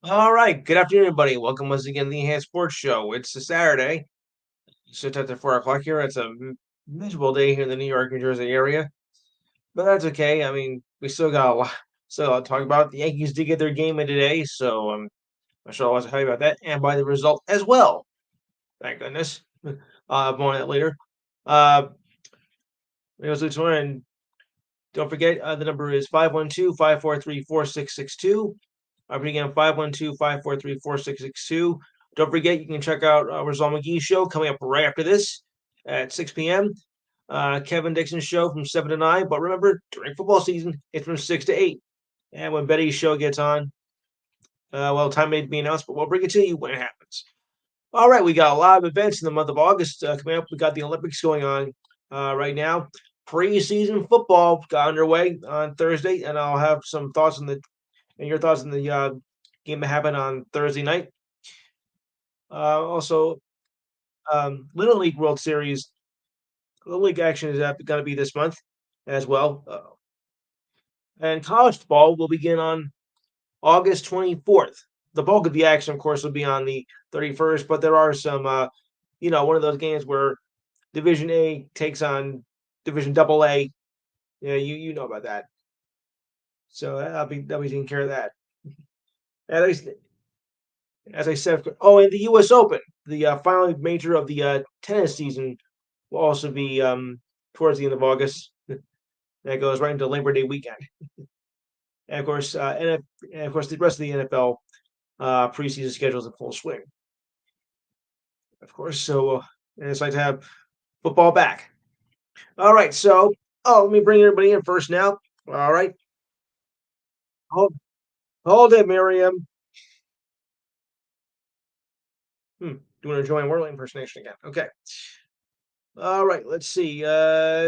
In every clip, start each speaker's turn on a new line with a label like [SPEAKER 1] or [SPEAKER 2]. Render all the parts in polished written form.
[SPEAKER 1] All right. Good afternoon, everybody. Welcome once again to the Enhanced Sports Show. It's a Saturday. So it's after 4 o'clock here. It's a miserable day here in the New York, New Jersey area, but that's okay. I mean, we still got a lot. So I'll talk about the Yankees did get their game in today, so I'm sure I'll tell you about that and by the result as well. Thank goodness. More on that later. Uh, it was this one, and don't forget the number is 512-543-4662. I'll repeat again, 512-543-4662. Don't forget, you can check out Rizal McGee's show coming up right after this at 6 p.m. Kevin Dixon's show from 7 to 9. But remember, during football season, it's from 6 to 8. And when Betty's show gets on, well, time may be announced, but we'll bring it to you when it happens. All right, we got a lot of events in the month of August coming up. We got the Olympics going on right now. Preseason football got underway on Thursday, and I'll have some thoughts on the and your thoughts on the game that happened on Thursday night. Also, Little League World Series, Little League action is going to be this month as well. And college football will begin on August 24th. The bulk of the action, of course, will be on the 31st, but there are some, one of those games where Division A takes on Division Double A. Yeah, you know about that. So I'll be taking care of that. As as I said, oh, and the U.S. Open, the final major of the tennis season, will also be towards the end of August. That goes right into Labor Day weekend, and of course, and of course, the rest of the NFL preseason schedules in full swing. Of course, so and it's like to have football back. All right, so let me bring everybody in first now. All right, hold hold it, Miriam. Doing a Joanne Worley impersonation again. Okay. All right, let's see.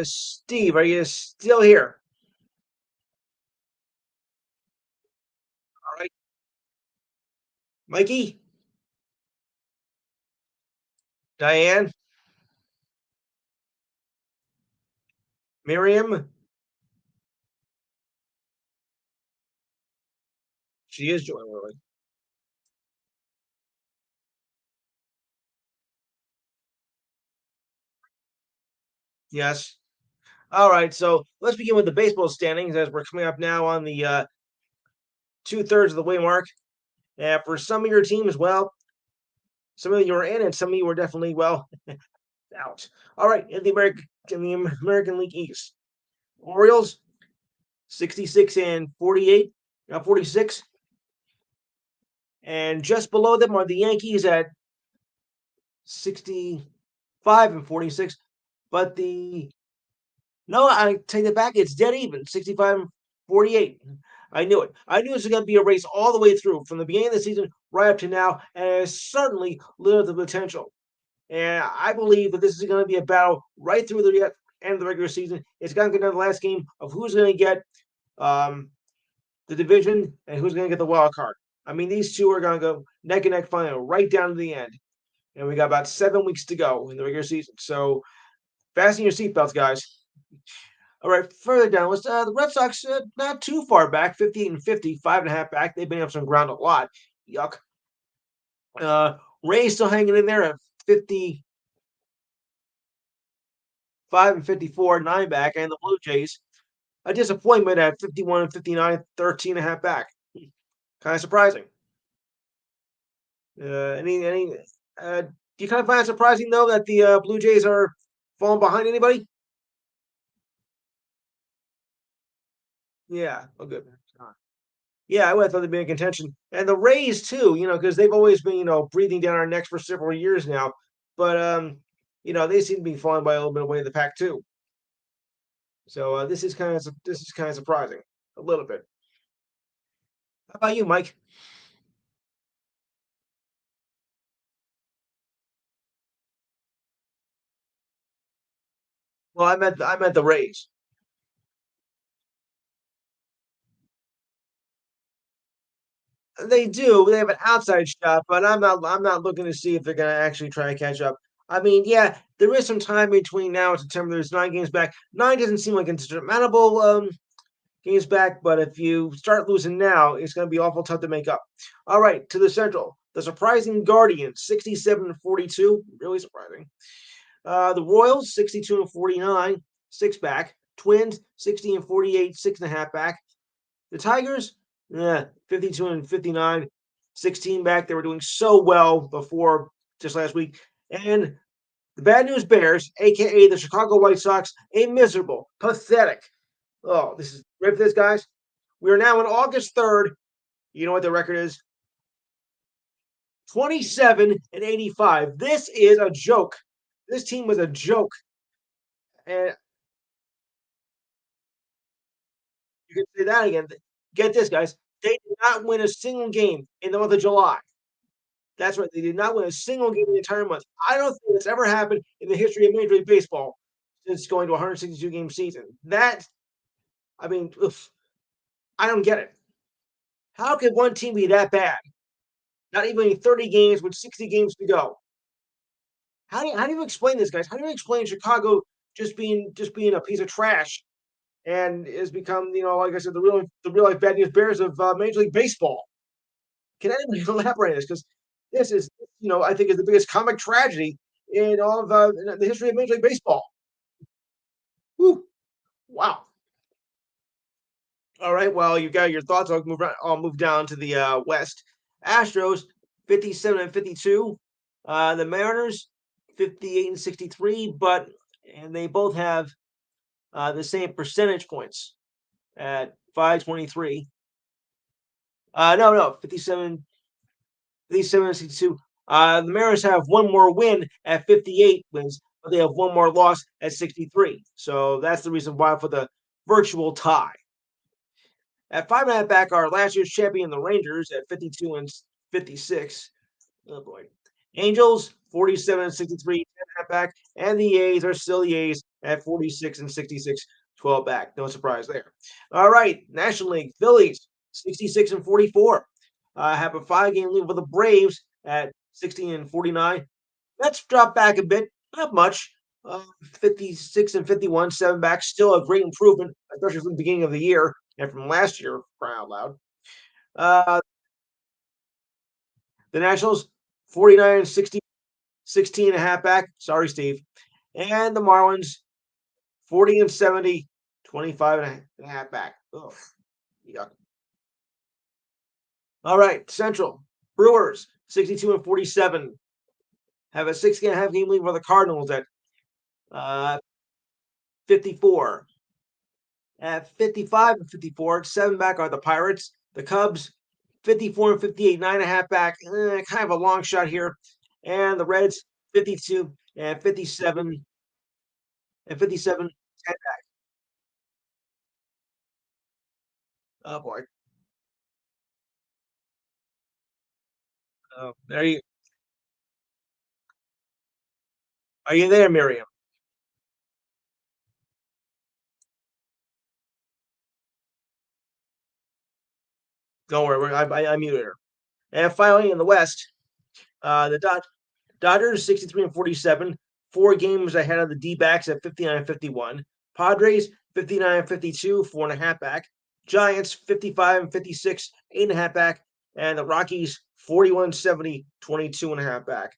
[SPEAKER 1] Steve, are you still here? All right, Mikey, Diane, Miriam. She is Joanne Worley. Yes. All right, so let's begin with the baseball standings as we're coming up now on the 2/3 of the way mark. And for some of your teams, well, some of you are in, and some of you are definitely out. All right, in the American League East, Orioles 66 and 48, 46, and just below them are the Yankees at 65 and 46. But the no, I take that back. It's dead even, 65 and 48. I knew it. I knew it was going to be a race all the way through from the beginning of the season right up to now, and it's certainly little the potential. And I believe that this is going to be a battle right through the end of the regular season. It's going to get down to the last game of who's going to get um, the division and who's going to get the wild card. I mean, these two are going to go neck and neck final right down to the end. And we got about 7 weeks to go in the regular season. So fasten your seatbelts, guys. All right, further down, let's the Red Sox not too far back, 58 and 50, 5.5 back. They've been up some ground a lot. Yuck. Rays still hanging in there at 55 and 54, 9 back, and the Blue Jays a disappointment at 51 and 59, 13.5 back. Kind of surprising. Any do you kind of find it surprising though that the Blue Jays are falling behind anybody? Yeah, oh good. Yeah, I would have thought they'd be in contention. And the Rays too, because they've always been, breathing down our necks for several years now. But they seem to be falling by a little bit away in the pack too. So this is kind of surprising a little bit. How about you, Mike? Well, I meant the Rays. They do. They have an outside shot, but I'm not looking to see if they're going to actually try and catch up. I mean, yeah, there is some time between now and September. There's 9 games back. 9 doesn't seem like an insurmountable games back, but if you start losing now, it's going to be awful tough to make up. All right, to the Central. The surprising Guardians, 67-42, really surprising. The Royals, 62-49, six back. Twins, 60-48, 6.5 back. The Tigers, 52-59, 16 back. They were doing so well before just last week. And the Bad News Bears, aka the Chicago White Sox, a miserable, pathetic. Oh, this is ready for this, guys. We are now on August 3rd. You know what the record is? 27-85. This is a joke. This team was a joke. And you can say that again. Get this, guys. They did not win a single game in the month of July. That's right. They did not win a single game in the entire month. I don't think that's ever happened in the history of Major League Baseball since going to a 162 game season. That, I mean, oof, I don't get it. How could one team be that bad? Not even 30 games with 60 games to go. How do you explain this, guys? How do you explain Chicago just being a piece of trash and has become, like I said, the real life Bad News Bears of Major League Baseball? Can anybody elaborate on this? Because this is, I think is the biggest comic tragedy in all of in the history of Major League Baseball. Whew. Wow. All right. Well, you got your thoughts. I'll move down to the West. Astros 57-52. The Mariners 58-63, and they both have the same percentage points at 523. No, 57-62. The Mariners have one more win at 58 wins, but they have one more loss at 63. So that's the reason why for the virtual tie. At 5.5 back are last year's champion, the Rangers, at 52-56. Oh boy. Angels, 47-63, 10.5 back, and the A's are still the A's at 46-66, 12 back. No surprise there. All right, National League, Phillies, 66-44. Have a 5-game lead with the Braves at 16-49. Let's drop back a bit, not much. 56-51, 7 back, still a great improvement, especially from the beginning of the year and from last year, crying out loud. Uh, the Nationals, 49-60, 16.5 back. Sorry, Steve. And the Marlins, 40-70, 25.5 back. Ugh, yuck. All right, Central. Brewers, 62-47. Have a 6.5 game lead for the Cardinals at uh, 54. At 55-54, 7 back are the Pirates. The Cubs, 54-58, 9.5 back. Kind of a long shot here. And the Reds, 52 and 57 and 57, 10 back. Oh boy. Oh, are you there, Miriam? Don't worry, I muted her. And finally, in the West, the Dodgers 63-47, 4 games ahead of the D-backs at 59-51. Padres 59-52, 4.5 back. Giants 55-56, 8.5 back, and the Rockies 41-70, 22.5 back.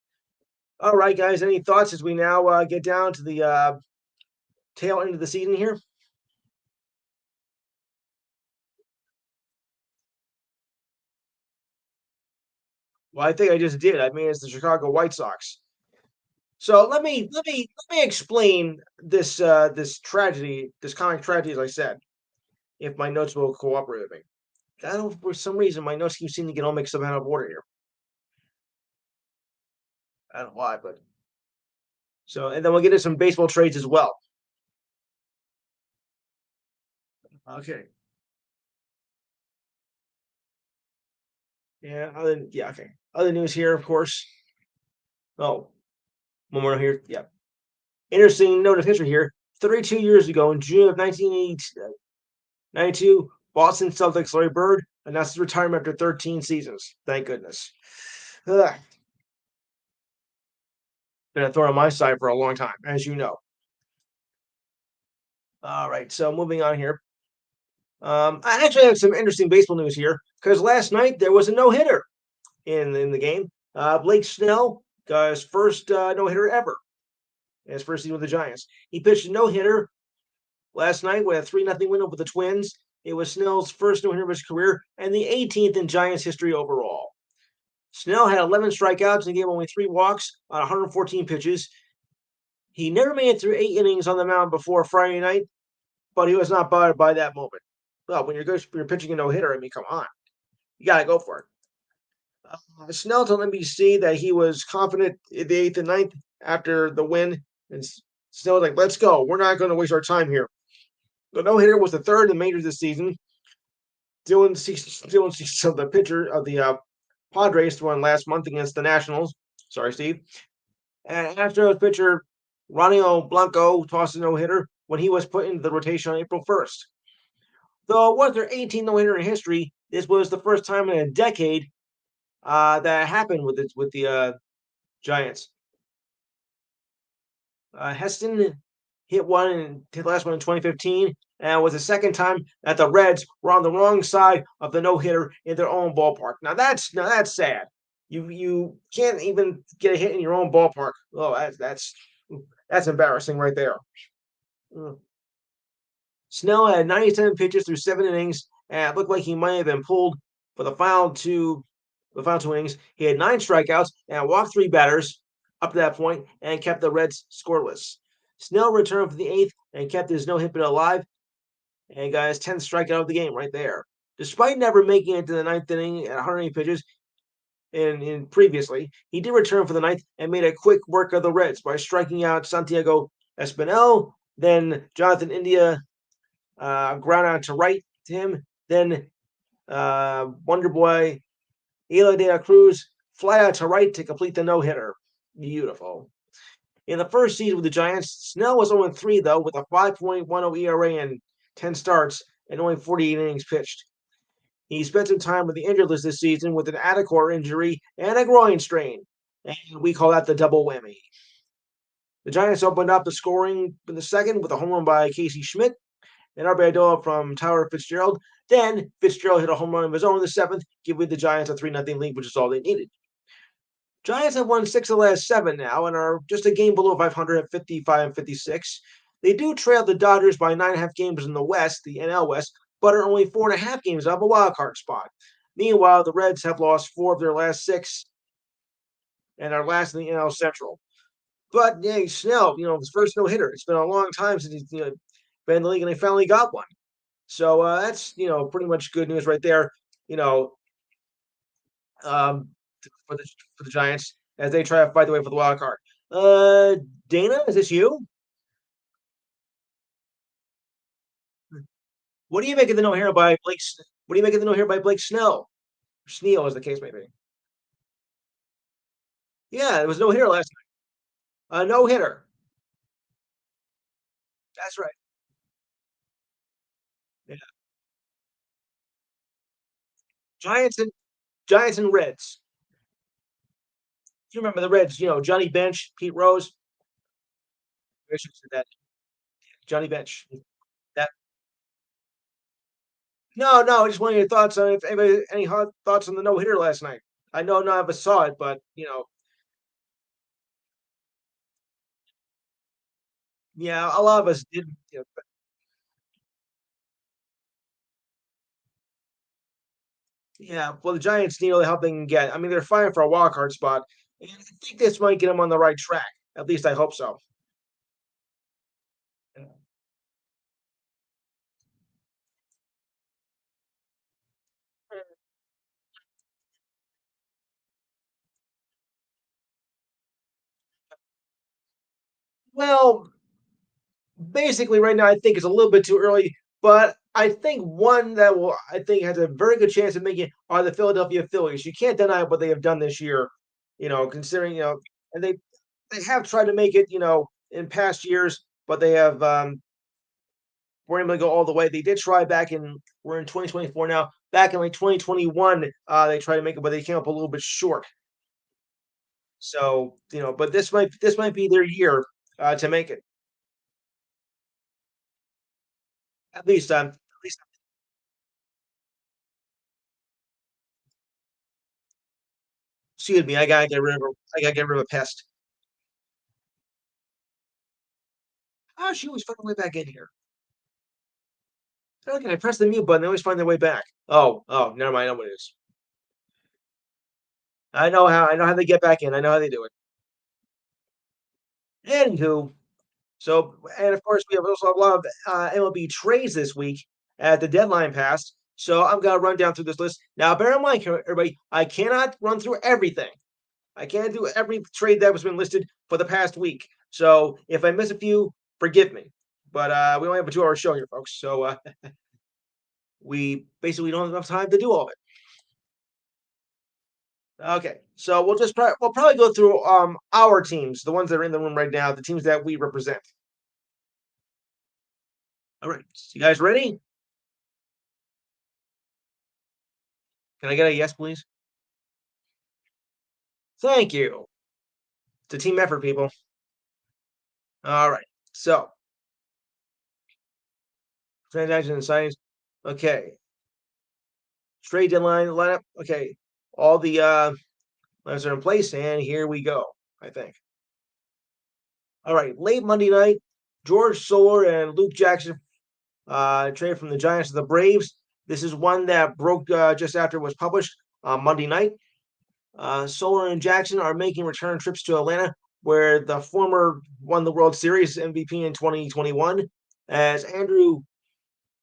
[SPEAKER 1] All right, guys, any thoughts as we now get down to the tail end of the season here? Well, I think I just did. I mean, it's the Chicago White Sox. So let me explain this tragedy, this comic tragedy, as I said, if my notes will cooperate with me. I don't for some reason my notes keep seeming to get all mixed up out of order here. I don't know why, but so and then we'll get into some baseball trades as well. Okay. Okay. Other news here, of course. Oh, one more here. Yeah. Interesting note of history here. 32 years ago, in June of 1992, Boston Celtics Larry Bird announced his retirement after 13 seasons. Thank goodness. Ugh. Been a thorn on my side for a long time, as you know. All right, so moving on here. I actually have some interesting baseball news here because last night there was a no hitter in the game. Blake Snell got his first no hitter ever in his first season with the Giants. He pitched a no hitter last night with a 3-0 win over the Twins. It was Snell's first no hitter of his career and the 18th in Giants history overall. Snell had 11 strikeouts and gave only 3 walks on 114 pitches. He never made it through 8 innings on the mound before Friday night, but he was not bothered by that moment. Well, when you're pitching a no hitter, I mean, come on, you got to go for it. Snell told NBC that he was confident in the eighth and ninth after the win, and Snell was like, "Let's go. We're not going to waste our time here." The no hitter was the third in the majors this season. Dylan Cease, the pitcher of the Padres, won last month against the Nationals. Sorry, Steve. And Astros pitcher Ronnie Blanco tossed a no hitter when he was put into the rotation on April 1st. Though it was their 18th no hitter in history, this was the first time in a decade that happened with the Giants. Heston hit the last one in 2015, and it was the second time that the Reds were on the wrong side of the no hitter in their own ballpark. Now that's sad. You can't even get a hit in your own ballpark. Oh, that's embarrassing right there. Mm. Snell had 97 pitches through 7 innings, and it looked like he might have been pulled for the final two innings. He had 9 strikeouts and walked 3 batters up to that point and kept the Reds scoreless. Snell returned for the eighth and kept his no hit bit alive and got his 10th strikeout of the game right there. Despite never making it to the ninth inning at 108 pitches in previously, he did return for the ninth and made a quick work of the Reds by striking out Santiago Espinal, then Jonathan India ground out to right to him, then Wonder Boy Ela de la Cruz fly out to right to complete the no hitter. Beautiful. In the first season with the Giants, Snell was 0-3, though, with a 5.10 ERA and 10 starts and only 48 innings pitched. He spent some time with the injured list this season with an Adductor injury and a groin strain, and we call that the double whammy. The Giants opened up the scoring in the second with a home run by Casey Schmidt and RBI from Tyler Fitzgerald. Then Fitzgerald hit a home run of his own in the seventh, giving the Giants a 3-0 lead, which is all they needed. Giants have won 6 of the last 7 now and are just a game below 500 at 55-56. They do trail the Dodgers by 9.5 games in the West, the NL West, but are only 4.5 games out of a wild card spot. Meanwhile, the Reds have lost 4 of their last 6 and are last in the NL Central. But yeah, Snell, his first no hitter. It's been a long time since he's been in the league, and they finally got one. So that's pretty much good news right there. You know, um, for the Giants as they try to fight the way for the wild card. Dana, is this you? What do you make of the no hitter by Blake? What do you make of the no hitter by Blake Snell? Sneal, as the case may be. Yeah, it was no hitter last night. No hitter. That's right. Yeah. Giants and Reds. You remember the Reds? Johnny Bench, Pete Rose. I should have said that. Johnny Bench. That. No, no. I just wanted your thoughts on if anybody any hot thoughts on the no hitter last night. I know none of us saw it, but yeah, a lot of us did. Yeah, well, the Giants need all the help they can get. I mean, they're fighting for a wild card spot, and I think this might get them on the right track. At least I hope so. Well, basically, right now, I think it's a little bit too early, but I think one that I think has a very good chance of making it are the Philadelphia Phillies. You can't deny what they have done this year, considering, and they have tried to make it, in past years, but they have weren't able to go all the way. They did try back in we're in 2024 now. Back in like 2021, they tried to make it, but they came up a little bit short. So, but this might be their year to make it. At least Excuse me, I gotta get rid of a pest. Oh, she always found her way back in here. Okay, I press the mute button, they always find their way back. Oh, never mind, I know what it is. I know how they get back in, I know how they do it. Anywho, so and of course, we have also a lot of, MLB trades this week at the deadline passed, so I'm gonna run down through this list. Now, bear in mind, everybody, I cannot run through everything. I can't do every trade that was been listed for the past week. So if I miss a few, forgive me. But we only have a 2-hour show here, folks. So we basically don't have enough time to do all of it. Okay, so we'll probably go through our teams, the ones that are in the room right now, the teams that we represent. All right, so you guys ready? Can I get a yes, please? Thank you. It's a team effort, people. All right, so transactions and signings. Okay, trade deadline lineup. Okay, all the lineups are in place, and here we go. I think. All right, late Monday night, George Soler and Luke Jackson traded from the Giants to the Braves. This is one that broke just after it was published on Monday night. Soler and Jackson are making return trips to Atlanta, where the former won the World Series MVP in 2021. As Andrew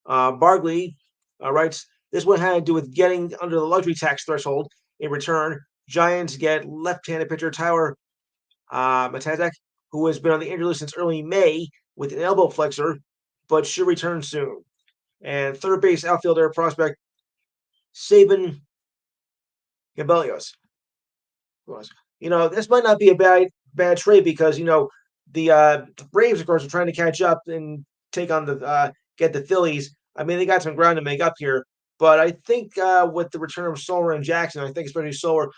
[SPEAKER 1] Bargley writes, this one had to do with getting under the luxury tax threshold. In return, Giants get left-handed pitcher Tyler Matazek, who has been on the injury list since early May with an elbow flexor, but should return soon. And third base outfielder prospect Saban Gabelios. This might not be a bad trade because the Braves, of course, are trying to catch up and take on the get the Phillies. I mean, they got some ground to make up here, but I think with the return of Soler and Jackson, I think especially Soler,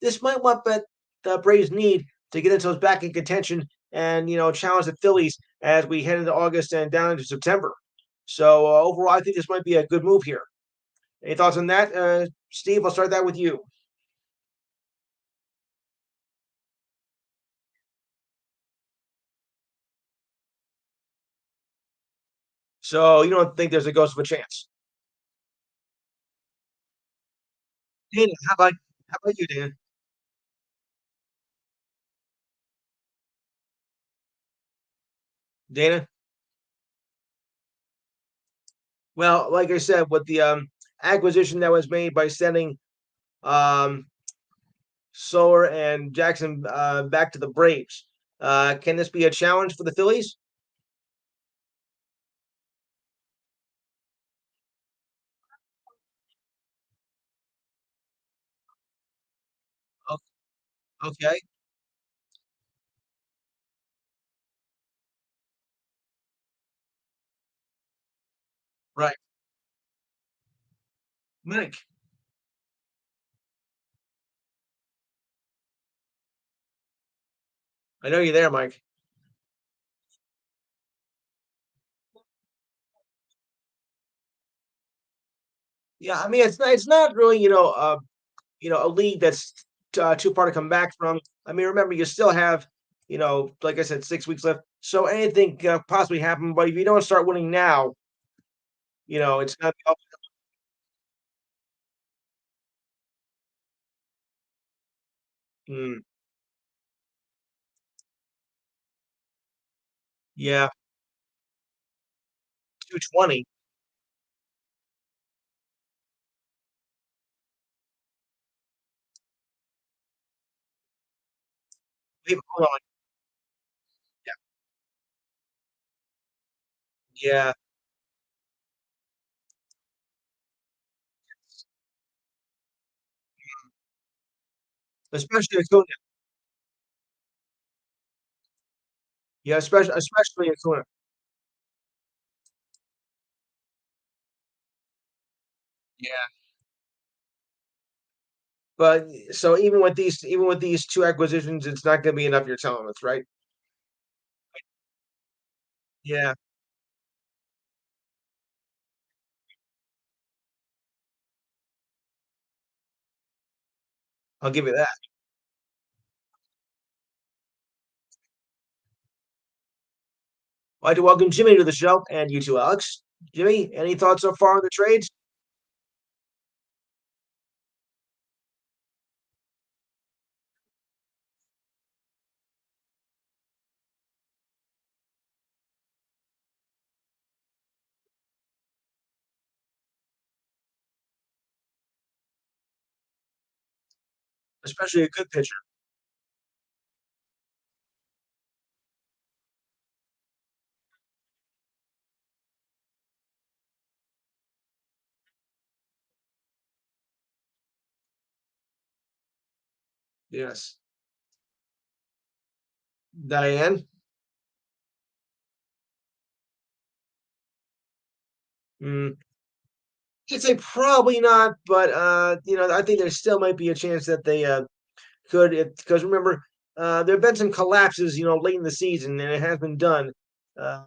[SPEAKER 1] this might what the Braves need to get themselves back in contention and challenge the Phillies as we head into August and down into September. So overall, I think this might be a good move here. Any thoughts on that, Steve? I'll start that with you. So you don't think there's a ghost of a chance? Dana, how about you, Dan? Dana? Well, like I said, with the acquisition that was made by sending um, Soler and Jackson back to the Braves, can this be a challenge for the Phillies? O- Okay, right. Mike, I know you're there, Mike. Yeah, I mean it's not really a league that's too far to come back from. I mean, remember you still have like I said, 6 weeks left, so anything possibly happen. But if you don't start winning now, it's not. Mm, yeah, 220. Wait, hold on. Yeah, especially Acuna. Yeah, especially Acuna. Yeah, but so even with these two acquisitions, it's not going to be enough. You're telling us, right? Yeah. I'll give you that. I'd like to welcome Jimmy to the show, and you too, Alex. Jimmy, any thoughts so far on the trades? Especially a good pitcher. Yes. Diane? Mm, I'd say probably not, but I think there still might be a chance that they could, because remember, there have been some collapses, late in the season, and it has been done. Uh,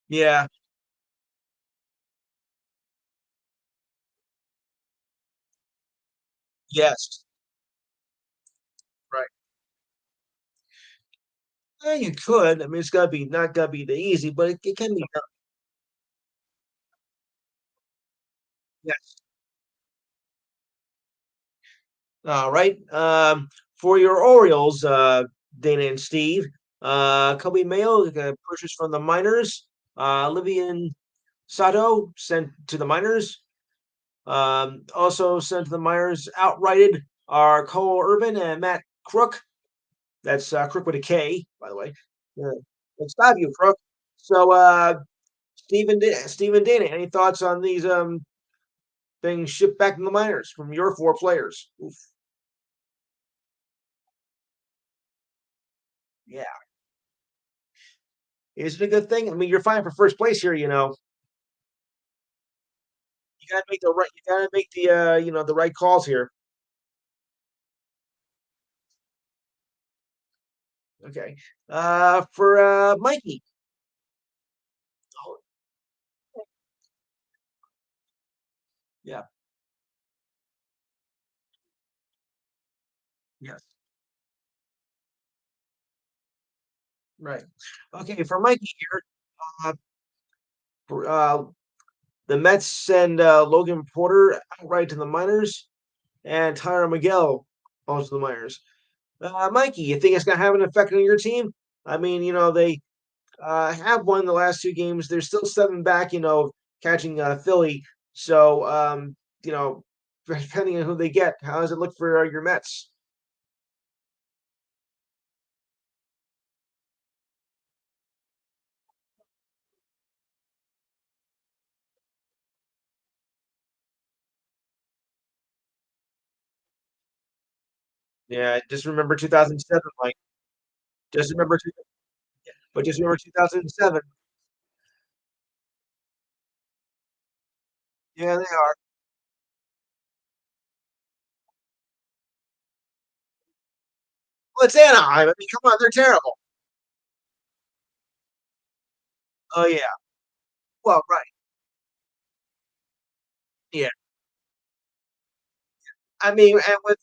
[SPEAKER 1] yeah, yes, right. Yeah, you could. I mean, it's gotta be not gotta be the easy, but it can be done. Yes. All right. For your Orioles, Dana and Steve, Kobe Mayo purchased from the minors. Livian Sato sent to the minors. Also sent to the minors outrighted are Cole Urban and Matt Crook. That's Crook with a K, by the way. Yeah. It's Fabio Crook. So, Stephen Dana, any thoughts on these being shipped back to the minors from your four players? Oof. Yeah. Is it a good thing? I mean, you're fine for first place here. You gotta make the right you gotta make the right calls here. Okay. For Mikey. Oh, yeah, yes. Right. Okay, for Mikey here, uh, for, the Mets send Logan Porter outright to the minors and Tyler Miguel also to the minors. Mikey, you think it's gonna have an effect on your team? I mean, they have won the last two games. They're still seven back, catching Philly. So, depending on who they get, how does it look for your Mets? Yeah, just remember 2007, Mike. Just remember, but just remember 2007. Yeah, they are. Well, it's Anaheim. I mean, come on, they're terrible. Oh yeah. Well, right. Yeah. I mean, and with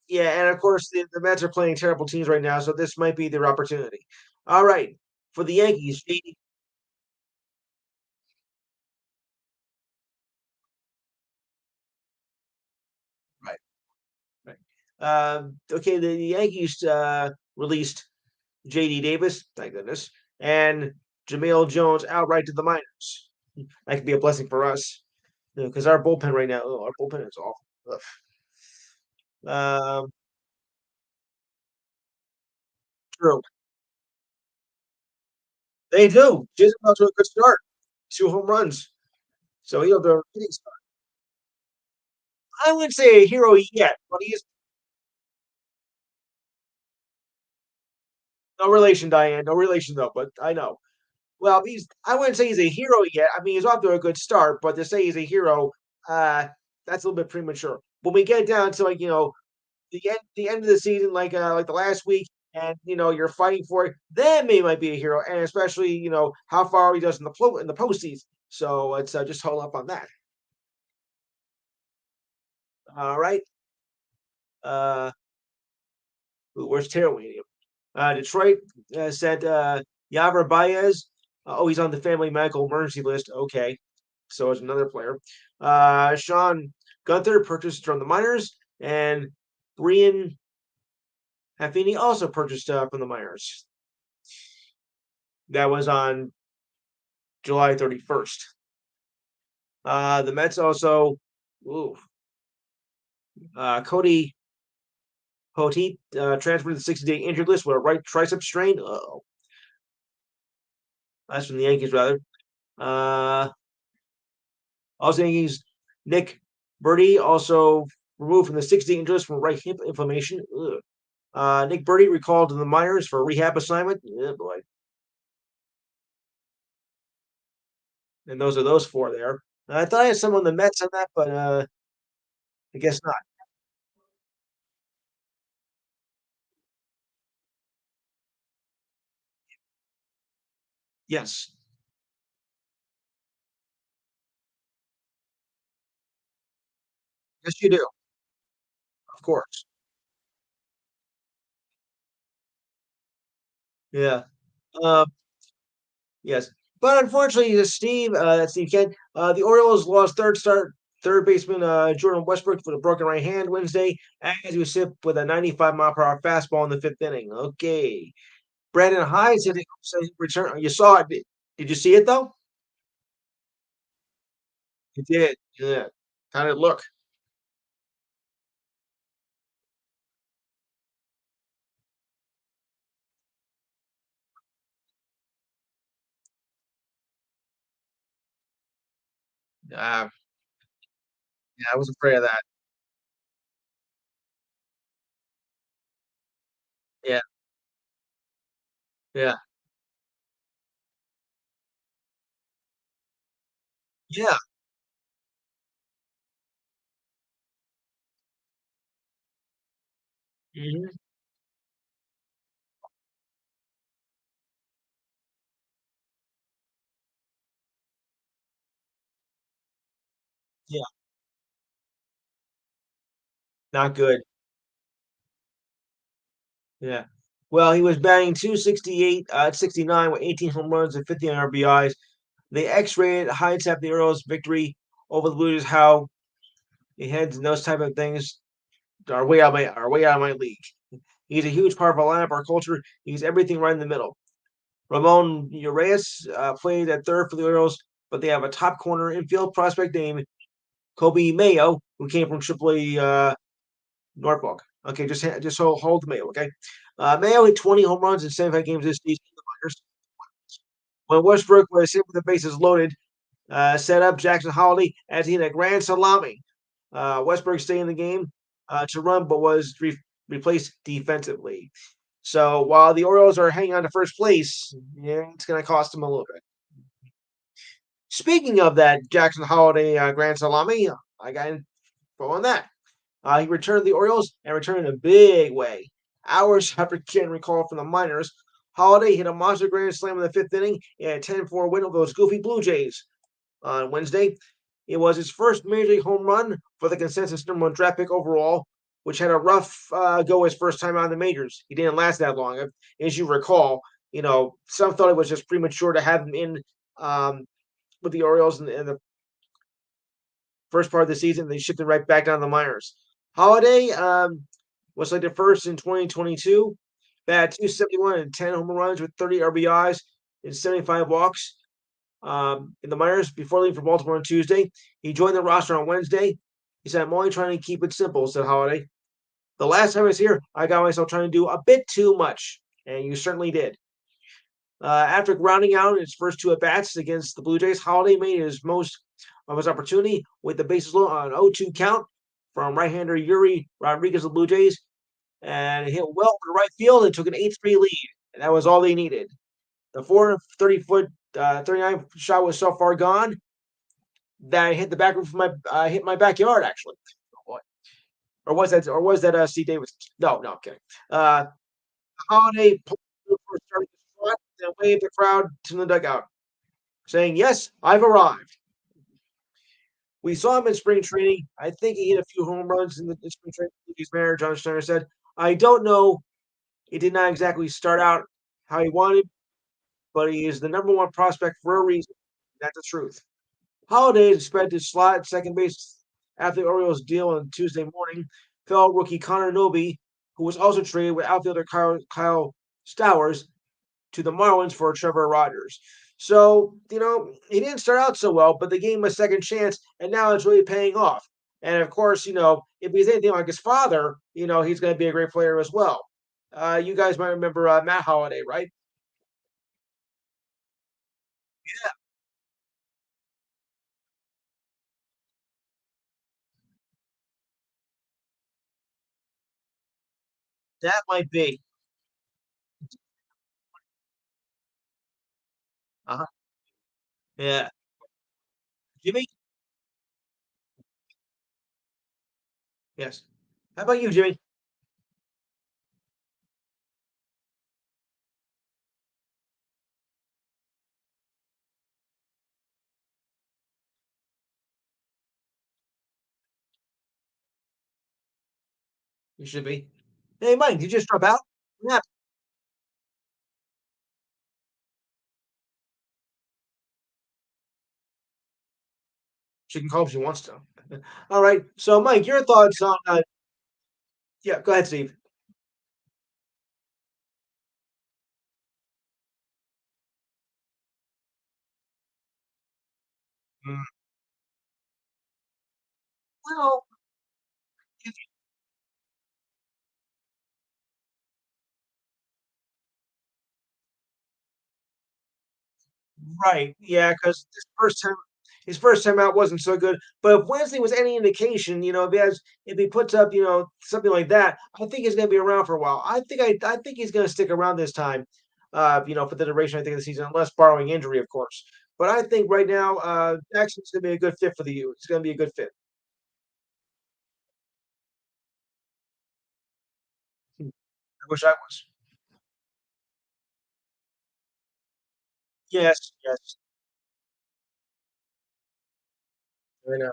[SPEAKER 1] yeah, and of course the Mets are playing terrible teams right now, so this might be their opportunity. All right, for the Yankees, JD, right, right. Okay, the Yankees released JD Davis, thank goodness, and Jamil Jones outright to the minors. That could be a blessing for us because our bullpen right now, our bullpen is awful. Ugh. Um, True, they do. Just off to a good start, 2 home runs. So he'll do a hitting start. I wouldn't say a hero yet, but he's no relation, Diane. No relation though, but I know. well, I wouldn't say he's a hero yet. I mean, he's off to a good start, but to say he's a hero, uh, that's a little bit premature. When we get down to, like, the end of the season, like the last week, and you're fighting for it, then maybe might be a hero, and especially how far he does in the postseason. So let's just hold up on that. All right. Uh, where's Terry? Detroit sent Yaver Baez. Oh, he's on the family medical emergency list. Okay, so it's another player. Sean Gunther purchased from the minors, and Brian Hafini also purchased from the minors. That was on July 31st. The Mets also, ooh, Cody Poteet transferred to the 60-day injured list with a right tricep strain. Oh, that's from the Yankees, rather. Uh, Also, Yankees Nick Birdie also removed from the 60 injured list from right hip inflammation. Ugh. Nick Birdie recalled to the minors for a rehab assignment. Yeah, boy. And those are those four there. I thought I had some on the Mets on that, but I guess not. Yes. Yes, you do. Of course. Yeah. Uh, yes. But unfortunately, that's Steve Kent. The Orioles lost third baseman Jordan Westbrook with a broken right hand Wednesday as he was hit with a 95-mile-per-hour fastball in the fifth inning. Okay. Brandon Hyde said he return. You saw it. Did you see it though? You did. Yeah. How did it look? Uh, yeah, I was afraid of that. Yeah. Yeah. Yeah. Mhm. Yeah. Not good. Yeah. Well, he was batting 268 at 69 with 18 home runs and 15 RBIs. They X-rated Hyde the Orioles' victory over the Blues. How he heads and those type of things are way out of my league. He's a huge part of our lineup, our culture. He's everything right in the middle. Ramon Urias played at third for the Orioles, but they have a top corner infield prospect named Kobe Mayo, who came from AAA Norfolk. Okay, just hold the Mayo, okay? Mayo hit 20 home runs in 75 games this season in the minors. When Westbrook was hit with the bases loaded, set up Jackson Holiday as he hit a grand salami. Westbrook stayed in the game to run, but was replaced defensively. So while the Orioles are hanging on to first place, yeah, it's going to cost them a little bit. Speaking of that Jackson Holiday grand salami, I got info on that. He returned to the Orioles and returned in a big way. Hours after getting recalled from the minors, Holiday hit a monster grand slam in the fifth inning in a 10-4 win over those goofy Blue Jays on Wednesday. It was his first major league home run for the consensus number one draft pick overall, which had a rough go his first time out in the majors. He didn't last that long. As you recall, some thought it was just premature to have him in um, with the Orioles in the first part of the season. They shipped him right back down to the minors. Holiday was selected first in 2022. Batted 271 and 10 home runs with 30 RBIs and 75 walks in the minors before leaving for Baltimore on Tuesday. He joined the roster on Wednesday. He said, I'm only trying to keep it simple, said Holiday. The last time I was here, I got myself trying to do a bit too much, and you certainly did. After grounding out in his first two at bats against the Blue Jays, Holiday made his most of his opportunity with the bases loaded on an 0-2 count from right-hander Yuri Rodriguez of the Blue Jays, and hit well to right field and took an 8-3 lead. And that was all they needed. The 430-foot 39 shot was so far gone that I hit the back roof of my hit my backyard actually. Oh boy. Or was that Steve Davis? No, no, I'm kidding. Uh, Holiday pulled through for starting the shot, then waved the crowd to the dugout, saying, "Yes, I've arrived." We saw him in spring training. I think he hit a few home runs in spring training. His manager, John Steiner, said, "I don't know. He did not exactly start out how he wanted, but he is the number one prospect for a reason. That's the truth." Holiday is expected to slot at second base after the Orioles deal on Tuesday morning. Fellow rookie Connor Noby, who was also traded with outfielder Kyle Stowers to the Marlins for Trevor Rogers. So, he didn't start out so well, but they gave him a second chance, and now it's really paying off. And of course, if he's anything like his father, he's going to be a great player as well. You guys might remember Matt Holliday, right? Yeah, that might be. Uh-huh. Yeah. Jimmy? Yes. How about you, Jimmy? You should be. Hey, Mike, did you just drop out? Yeah, she can call if she wants to. All right. So, Mike, your thoughts on? Yeah, go ahead, Steve. Mm, Well, right. Yeah, because his first time out wasn't so good. But if Wednesday was any indication, if he puts up, something like that, I think he's gonna be around for a while. I think he's gonna stick around this time, for the duration, I think, of the season, unless barring injury, of course. But I think right now, Jackson's gonna be a good fit for the U. It's gonna be a good fit. Hmm, I wish I was. Yes, yes. I know.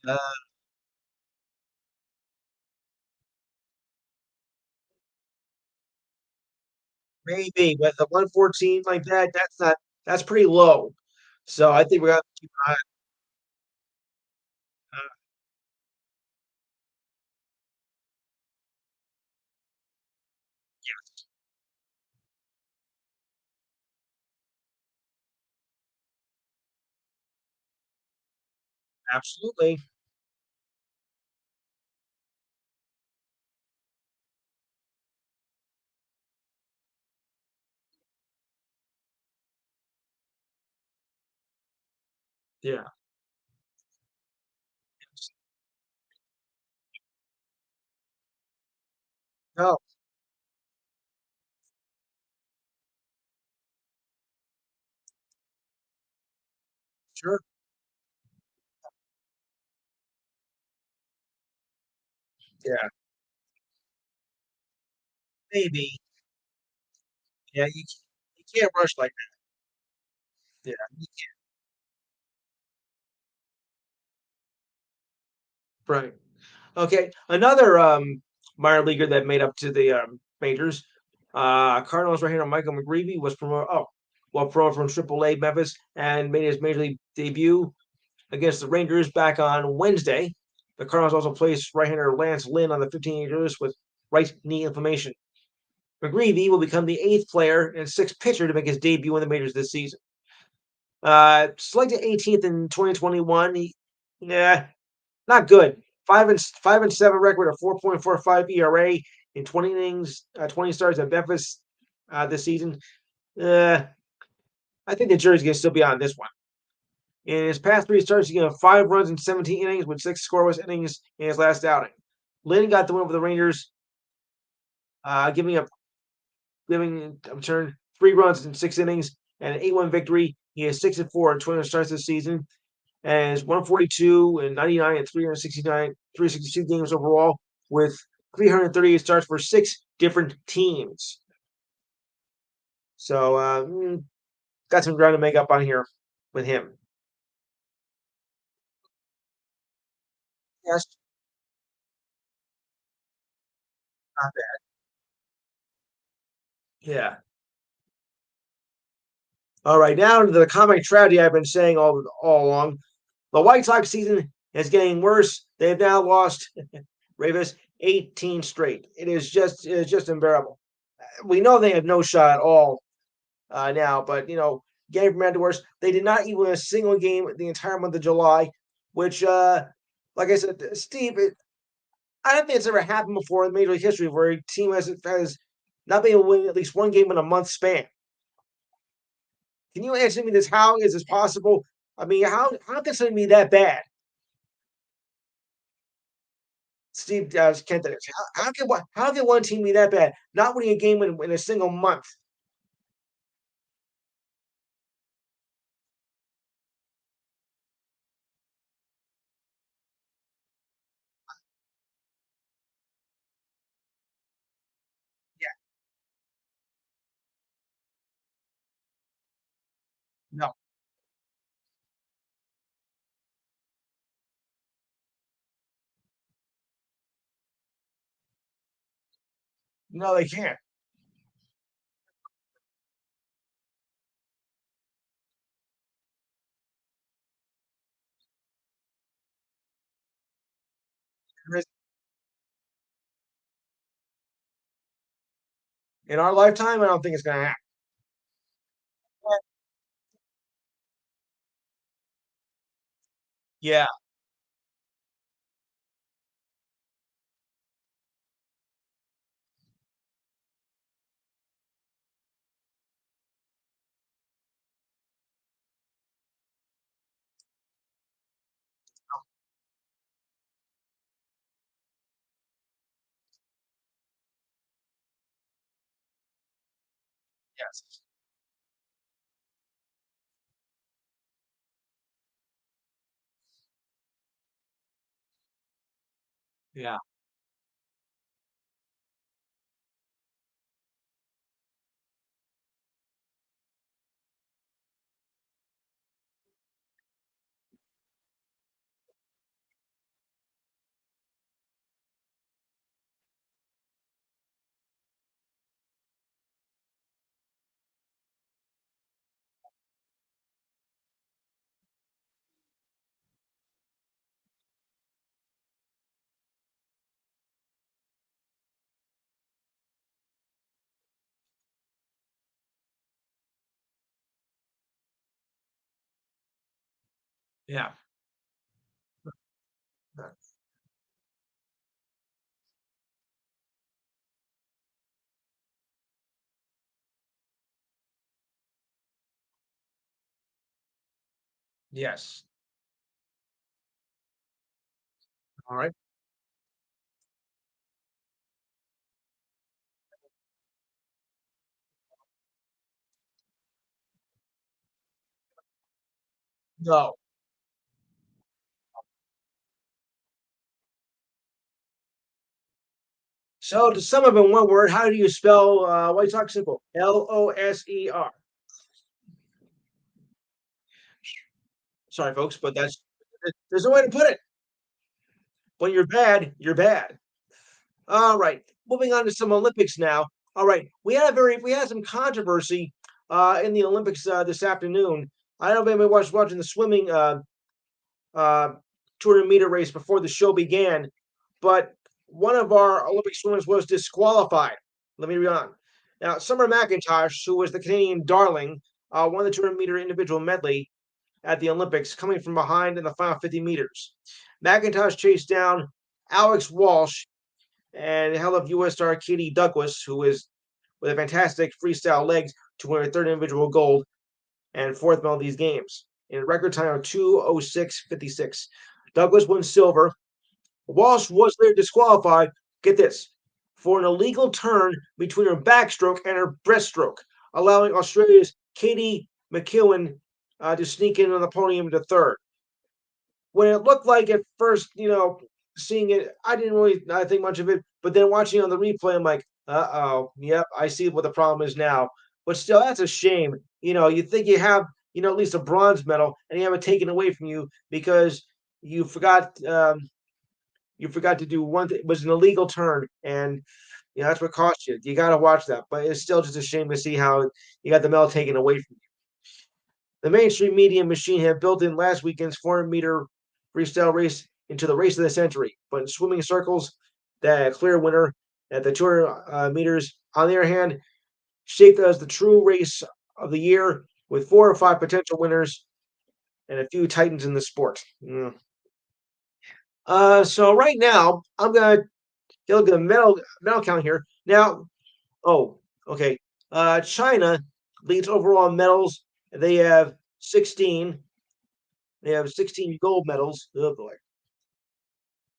[SPEAKER 1] Uh, Maybe, but the 114 like that, that's pretty low. So I think we got to keep an eye on. Yes, absolutely. Yeah. No, sure. Yeah, maybe. Yeah, you can't rush like that. Yeah, you can't. Right. Okay, another, minor leaguer that made up to the, majors, Cardinals right-hander Michael McGreevy promoted from Triple-A Memphis and made his major league debut against the Rangers back on Wednesday. The Cardinals also placed right-hander Lance Lynn on the 15-year with right knee inflammation. McGreevy will become the eighth player and sixth pitcher to make his debut in the majors this season. Selected 18th in 2021. Yeah, not good. Five and seven record, a 4.45 ERA in 20 innings, 20 starts at Memphis this season. Uh, I think the jury's going to still be on this one. In his past three starts, he gave 5 runs in 17 innings with 6 scoreless innings in his last outing. Lynn got the win for the Rangers, giving up giving turn 3 runs in 6 innings and an 8-1 victory. He has 6-4 in 20 starts this season, and is 142 and 99 and 362 games overall with 338 starts for 6 different teams. So got some ground to make up on here with him. Yes, not bad. Yeah. All right, now to the comic tragedy I've been saying all along. The White Sox season is getting worse. They've now lost Ravis 18 straight. It is just unbearable. We know they have no shot at all now, but game from bad to worse. They did not even win a single game the entire month of July, which, like I said, Steve, I don't think it's ever happened before in Major League history where a team has not been able to win at least one game in a month span. Can you answer me this? How is this possible? I mean, how can something be that bad? Steve Kent, how can one team be that bad? Not winning a game in a single month. Yeah, no, no, they can't. In our lifetime, I don't think it's going to happen. Yeah, yes, yeah, yeah, yes. All right. No. So to sum up in one word, how do you spell White Sox simple? Loser. Sorry, folks, but there's no way to put it. When you're bad, you're bad. All right. Moving on to some Olympics now. All right. We had some controversy in the Olympics this afternoon. I don't know if anybody was watching the swimming uh, 200 meter race before the show began, but one of our Olympic swimmers was disqualified. Let me read on. Now, Summer McIntosh, who was the Canadian darling, won the 200-meter individual medley at the Olympics, coming from behind in the final 50 meters. McIntosh chased down Alex Walsh and held up U.S. star Katie Douglas, who is with a fantastic freestyle legs to win her third individual gold. and fourth medal of these games in a record time of 2:06:56. Douglas won silver. Walsh was later disqualified. Get this, for an illegal turn between her backstroke and her breaststroke, allowing Australia's Katie McEwen to sneak in on the podium to third. When it looked like at first, seeing it, I didn't really I think much of it. But then watching on the replay, I'm like, yep, I see what the problem is now. But still, that's a shame. You think you have, at least a bronze medal, and you have it taken away from you because you forgot to do one thing. It was an illegal turn, and that's what cost you. You got to watch that. But it's still just a shame to see how you got the medal taken away from you. The mainstream media machine had built in last weekend's 400-meter freestyle race into the race of the century, but in swimming circles, the clear winner at the 200 meters, on the other hand, shaped as the true race of the year with 4 or 5 potential winners and a few titans in the sport. So right now, I'm gonna look at the medal count here. Now, oh, okay. China leads overall medals. They have 16. They have 16 gold medals. Oh boy.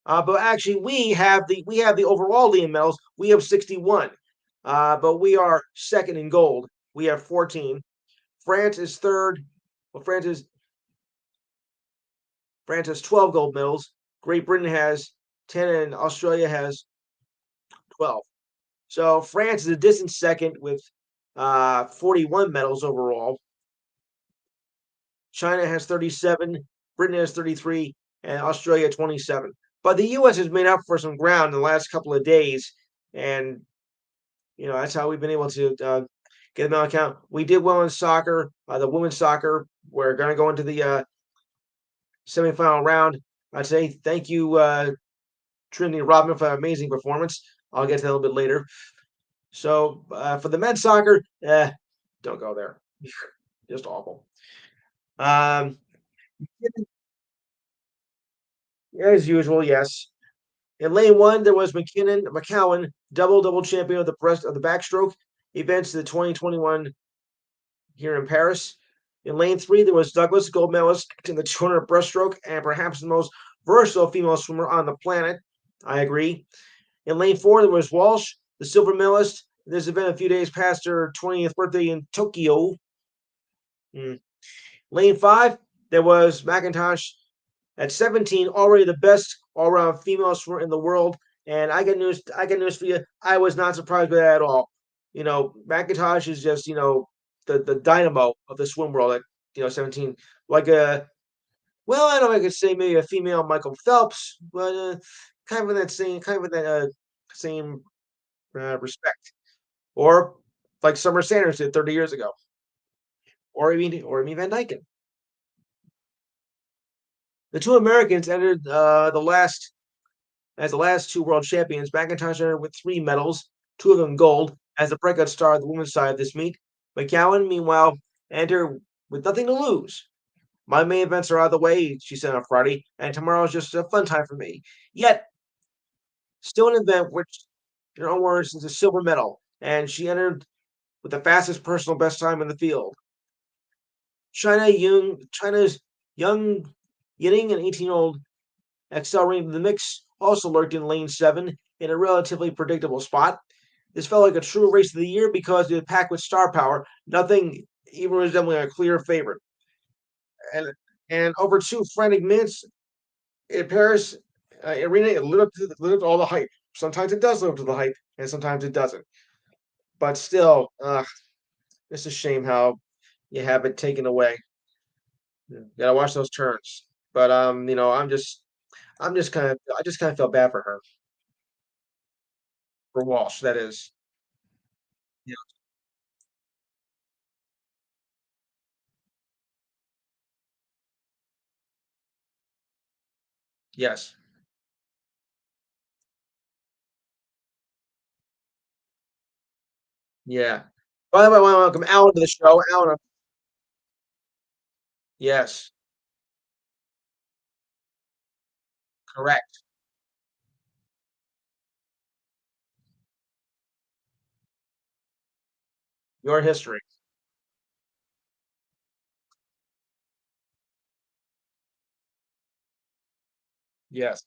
[SPEAKER 1] But actually, we have the overall Liam medals. We have 61. But we are second in gold. We have 14. France is third. Well, France has 12 gold medals. Great Britain has 10, and Australia has 12. So France is a distant second with 41 medals overall. China has 37, Britain has 33, and Australia 27. But the U.S. has made up for some ground in the last couple of days, and that's how we've been able to get them on account. We did well in soccer, the women's soccer. We're going to go into the semifinal round. I'd say thank you, Trinity Rodman, for an amazing performance. I'll get to that a little bit later. So for the men's soccer, don't go there. Just awful. Um, as usual, yes. In lane one, there was McCowan, double champion of the backstroke events of the 2021 here in Paris. In lane three, there was Douglas, gold medalist in the 200 breaststroke and perhaps the most versatile female swimmer on the planet. I agree. In lane four, there was Walsh, the silver medalist in this event a few days past her 20th birthday in Tokyo. Lane five, there was McIntosh at 17, already the best all-around female swimmer in the world. And I got news. I got news for you. I was not surprised by that at all. McIntosh is just the dynamo of the swim world at 17. Like well, I don't know if I could say maybe a female Michael Phelps, but kind of in that same respect, or like Summer Sanders did 30 years ago, or even Van Dyken. The two Americans entered the last two world champions. McIntosh entered with 3 medals, 2 of them gold, as the breakout star of the women's side of this meet. McCowan, meanwhile, entered with nothing to lose. My main events are out of the way, she said on Friday, and tomorrow is just a fun time for me. Yet, still an event which, in her own words, is a silver medal, and she entered with the fastest personal best time in the field. China's young Yinning, an 18-year-old accelerating the mix, also lurked in lane 7 in a relatively predictable spot. This felt like a true race of the year because it was packed with star power, nothing even resembling a clear favorite. And over 2 frantic minutes in Paris arena, it lived up to all the hype. Sometimes it does live up to the hype, and sometimes it doesn't. But still, it's a shame how you have it taken away. You gotta watch those turns. But I just kind of felt bad for her, for Walsh. That is, yeah, yes, yeah. By the way, I want to welcome Alan to the show. Alan, yes, correct. Your history. Yes.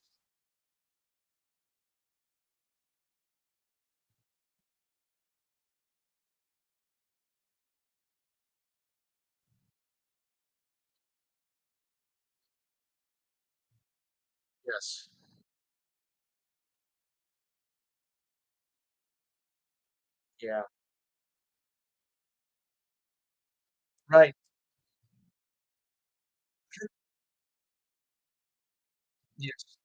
[SPEAKER 1] Yes. Yeah. Right. Yes.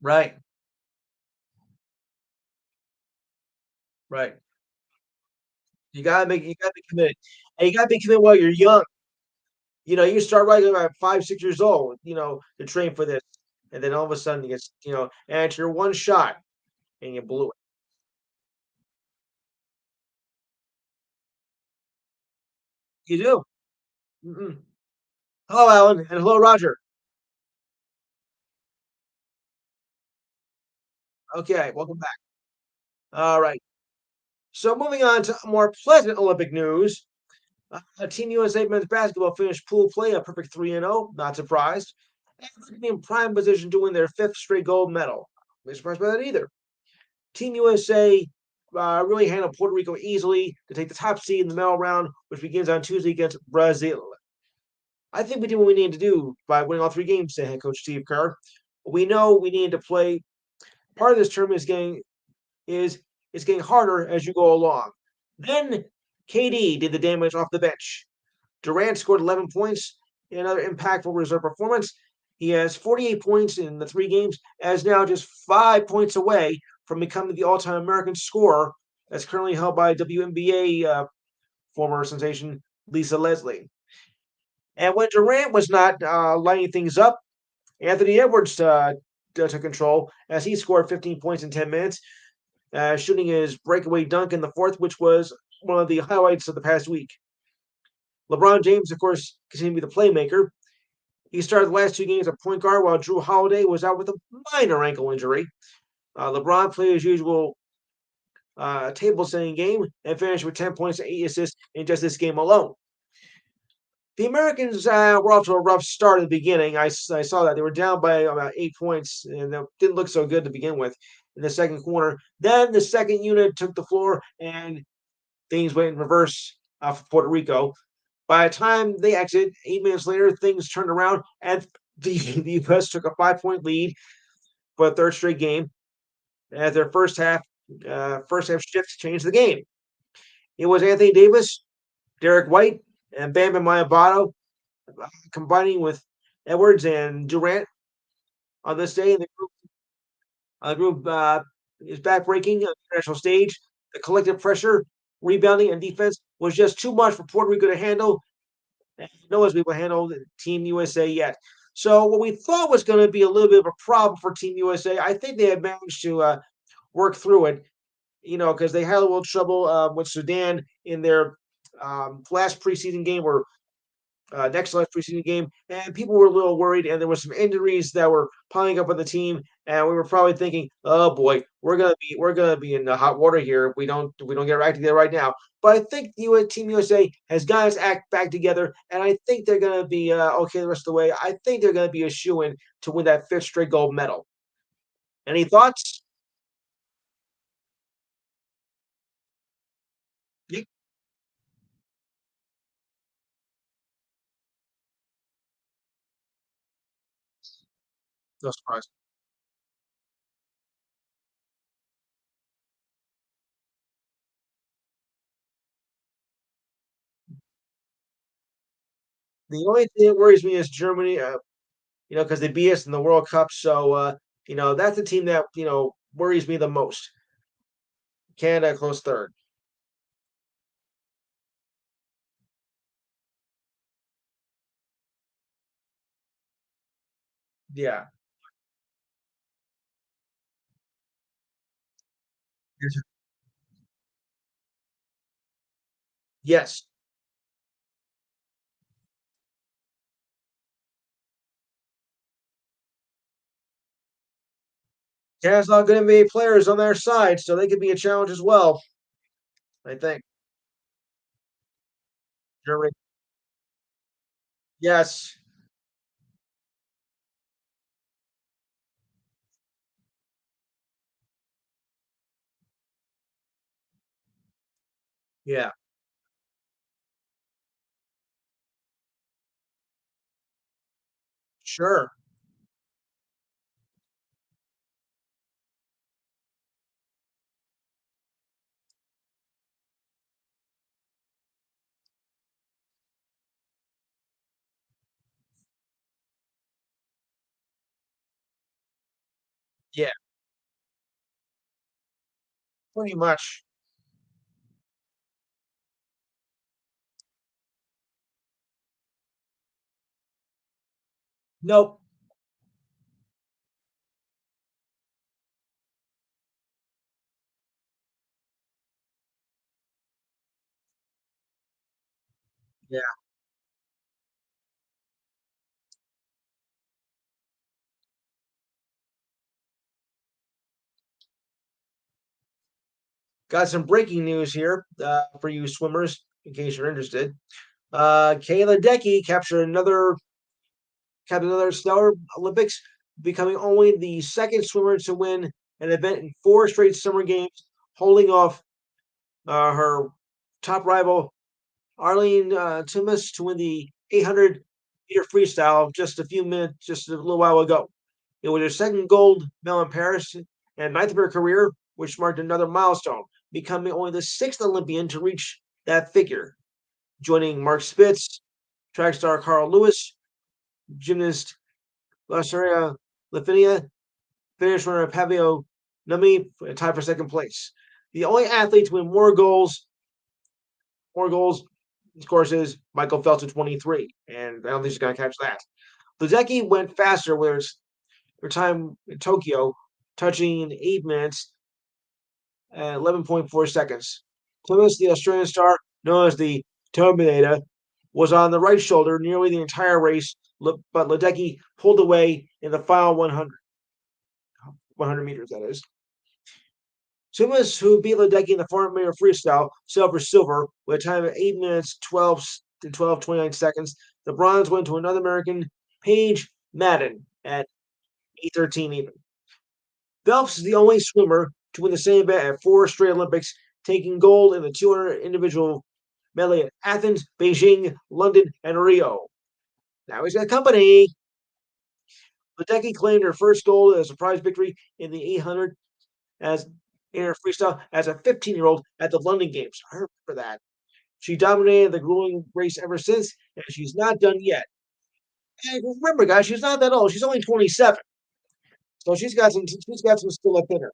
[SPEAKER 1] Right. Right. You gotta be committed. And you gotta be committed while you're young. You start right at 5, 6 years old, to train for this. And then all of a sudden you get, and it's your one shot and you blew it. You do. Mhm. Hello, Alan, and hello, Roger. Okay, welcome back. All right. So moving on to more pleasant Olympic news. Team USA men's basketball finished pool play a perfect 3-0. Not surprised. And looking in prime position to win their fifth straight gold medal. Not surprised by that either. Team USA really handled Puerto Rico easily to take the top seed in the medal round, which begins on Tuesday against Brazil. I think we did what we needed to do by winning all three games, said head coach Steve Kerr. We know we needed to play. Part of this tournament is it's getting harder as you go along. Then KD did the damage off the bench. Durant scored 11 points in another impactful reserve performance. He has 48 points in the three games, as now just 5 points away from becoming the all-time American scorer that's currently held by WNBA former sensation Lisa Leslie. And when Durant was not lighting things up, Anthony Edwards took control as he scored 15 points in 10 minutes, shooting his breakaway dunk in the fourth, which was one of the highlights of the past week. LeBron James, of course, continued to be the playmaker. He started the last two games at point guard while Drew Holiday was out with a minor ankle injury. LeBron played his usual table setting game and finished with 10 points and 8 assists in just this game alone. The Americans were off to a rough start at the beginning. I saw that. They were down by about 8 points and it didn't look so good to begin with in the second quarter. Then the second unit took the floor and things went in reverse for Puerto Rico. By the time they exited, 8 minutes later, things turned around and the U.S. took a 5 point lead for a third straight game as their first half shifts changed the game. It was Anthony Davis, Derek White, and Bam Mayabado combining with Edwards and Durant on this day. And the group is backbreaking on the international stage. The collective pressure, rebounding, and defense was just too much for Puerto Rico to handle. And no one's been able to handle Team USA yet. So what we thought was going to be a little bit of a problem for Team USA, I think they have managed to work through it. Because they had a little trouble with Sudan in their last preseason game or next last preseason game, and people were a little worried, and there were some injuries that were piling up on the team, and we were probably thinking, "Oh boy, we're gonna be in the hot water here if we don't get our act together right now." But I think Team USA has got its act back together, and I think they're gonna be okay the rest of the way. I think they're gonna be a shoe in to win that fifth straight gold medal. Any thoughts? Yeah, no surprise. The only thing that worries me is Germany, because they beat us in the World Cup. So, that's the team that, worries me the most. Canada close third. Yeah. Yes. Yes. Canada's not good NBA players on their side, so they could be a challenge as well, I think. Germany. Yes. Yeah, sure. Yeah, pretty much. Nope. Yeah, got some breaking news here for you swimmers, in case you're interested. Kayla Decky captured another stellar Olympics, becoming only the second swimmer to win an event in four straight summer games, holding off her top rival Arlene Tumas to win the 800-meter freestyle just a little while ago. It was her second gold medal in Paris and ninth of her career, which marked another milestone, becoming only the sixth Olympian to reach that figure, joining Mark Spitz, track star Carl Lewis, gymnast Lasaria Lafinia, finish runner Pavio Numi, tied for second place. The only athlete to win more goals, of course, is Michael Phelps at 23, and I don't think she's going to catch that. Ledecky went faster with her time in Tokyo, touching 8 minutes and 11.4 seconds. Clemens, the Australian star, known as the Terminator, was on the right shoulder nearly the entire race, but Ledecky pulled away in the final 100 meters, that is. Sumas, who beat Ledecky in the 400-meter freestyle, sailed for silver with a time of 8 minutes 12:29 seconds. The bronze went to another American, Paige Madden, at 8:13 even. Phelps is the only swimmer to win the same event at four straight Olympics, taking gold in the 200 individual medley at Athens, Beijing, London, and Rio. Now he's got company. Ledecky claimed her first gold as a surprise victory in the 800 as in her freestyle as a 15-year-old at the London Games. I remember that. She dominated the grueling race ever since, and she's not done yet. And remember, guys, she's not that old. She's only 27, so she's got some skill left in her.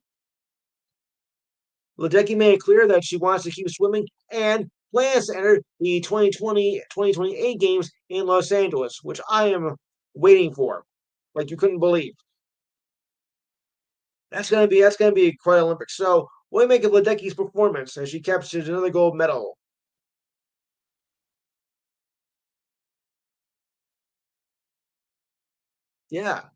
[SPEAKER 1] Ledecky made it clear that she wants to keep swimming and plans to enter the 2028 games in Los Angeles, which I am waiting for, like you couldn't believe. That's gonna be quite Olympic. So, what do you make of Ledecky's performance as she captures another gold medal? Yeah.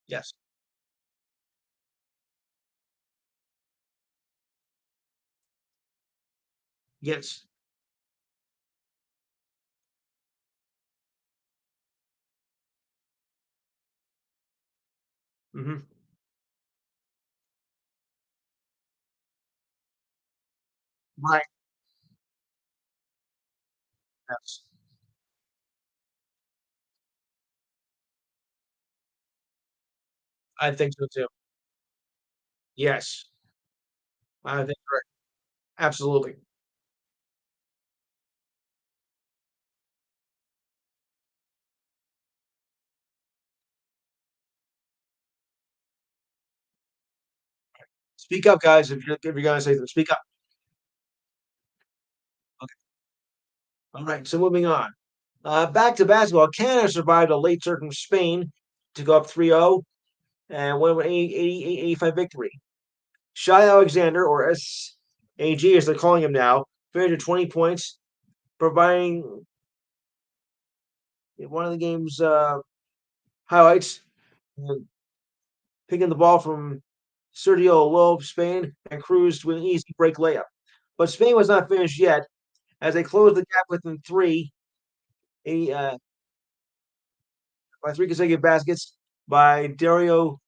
[SPEAKER 1] Yes. Yes. Hmm. Right. Yes. I think so too. Yes. I think correct. Absolutely. Speak up, guys. If you're gonna say something, speak up. Okay. All right. So moving on. Back to basketball. Canada survived a late surge from Spain to go up 3-0 and win with 85 victory. Shai Alexander, or SAG as they're calling him now, finished with 20 points, providing one of the game's highlights, picking the ball from Sergio Lowe of Spain and cruised with an easy break layup. But Spain was not finished yet as they closed the gap within a, uh, by three consecutive baskets by Dario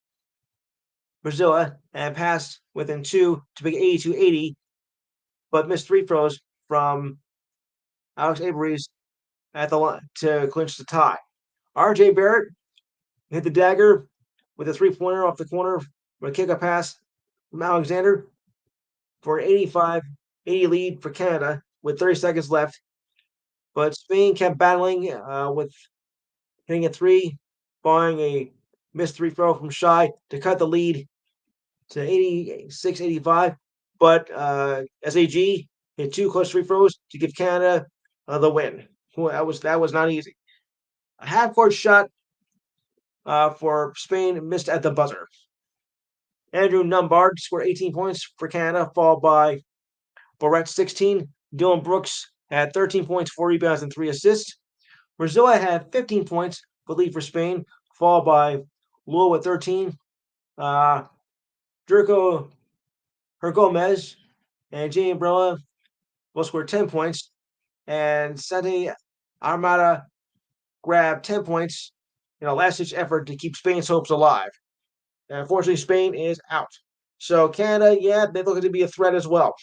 [SPEAKER 1] Brazil and passed within two to make it 82-80, but missed three throws from Alex Avery's at the line to clinch the tie. RJ Barrett hit the dagger with a three-pointer off the corner with a kick-up pass from Alexander for an 85-80 lead for Canada with 30 seconds left. But Spain kept battling with hitting a three, barring a missed three throw from Shy to cut the lead to 86-85. But SAG hit two close free throws to give Canada the win. That was not easy. A half court shot for Spain missed at the buzzer. Andrew Numbard scored 18 points for Canada, followed by Barrett 16. Dylan Brooks had 13 points, 4 rebounds, and 3 assists. Brazil had 15 points, but lead for Spain, followed by Lua with 13. Jerko Hergomez and Jamie Brella both scored 10 points, and Santi Armada grabbed 10 points in a last-ditch effort to keep Spain's hopes alive. And unfortunately, Spain is out. So Canada, yeah, they look to be a threat as well.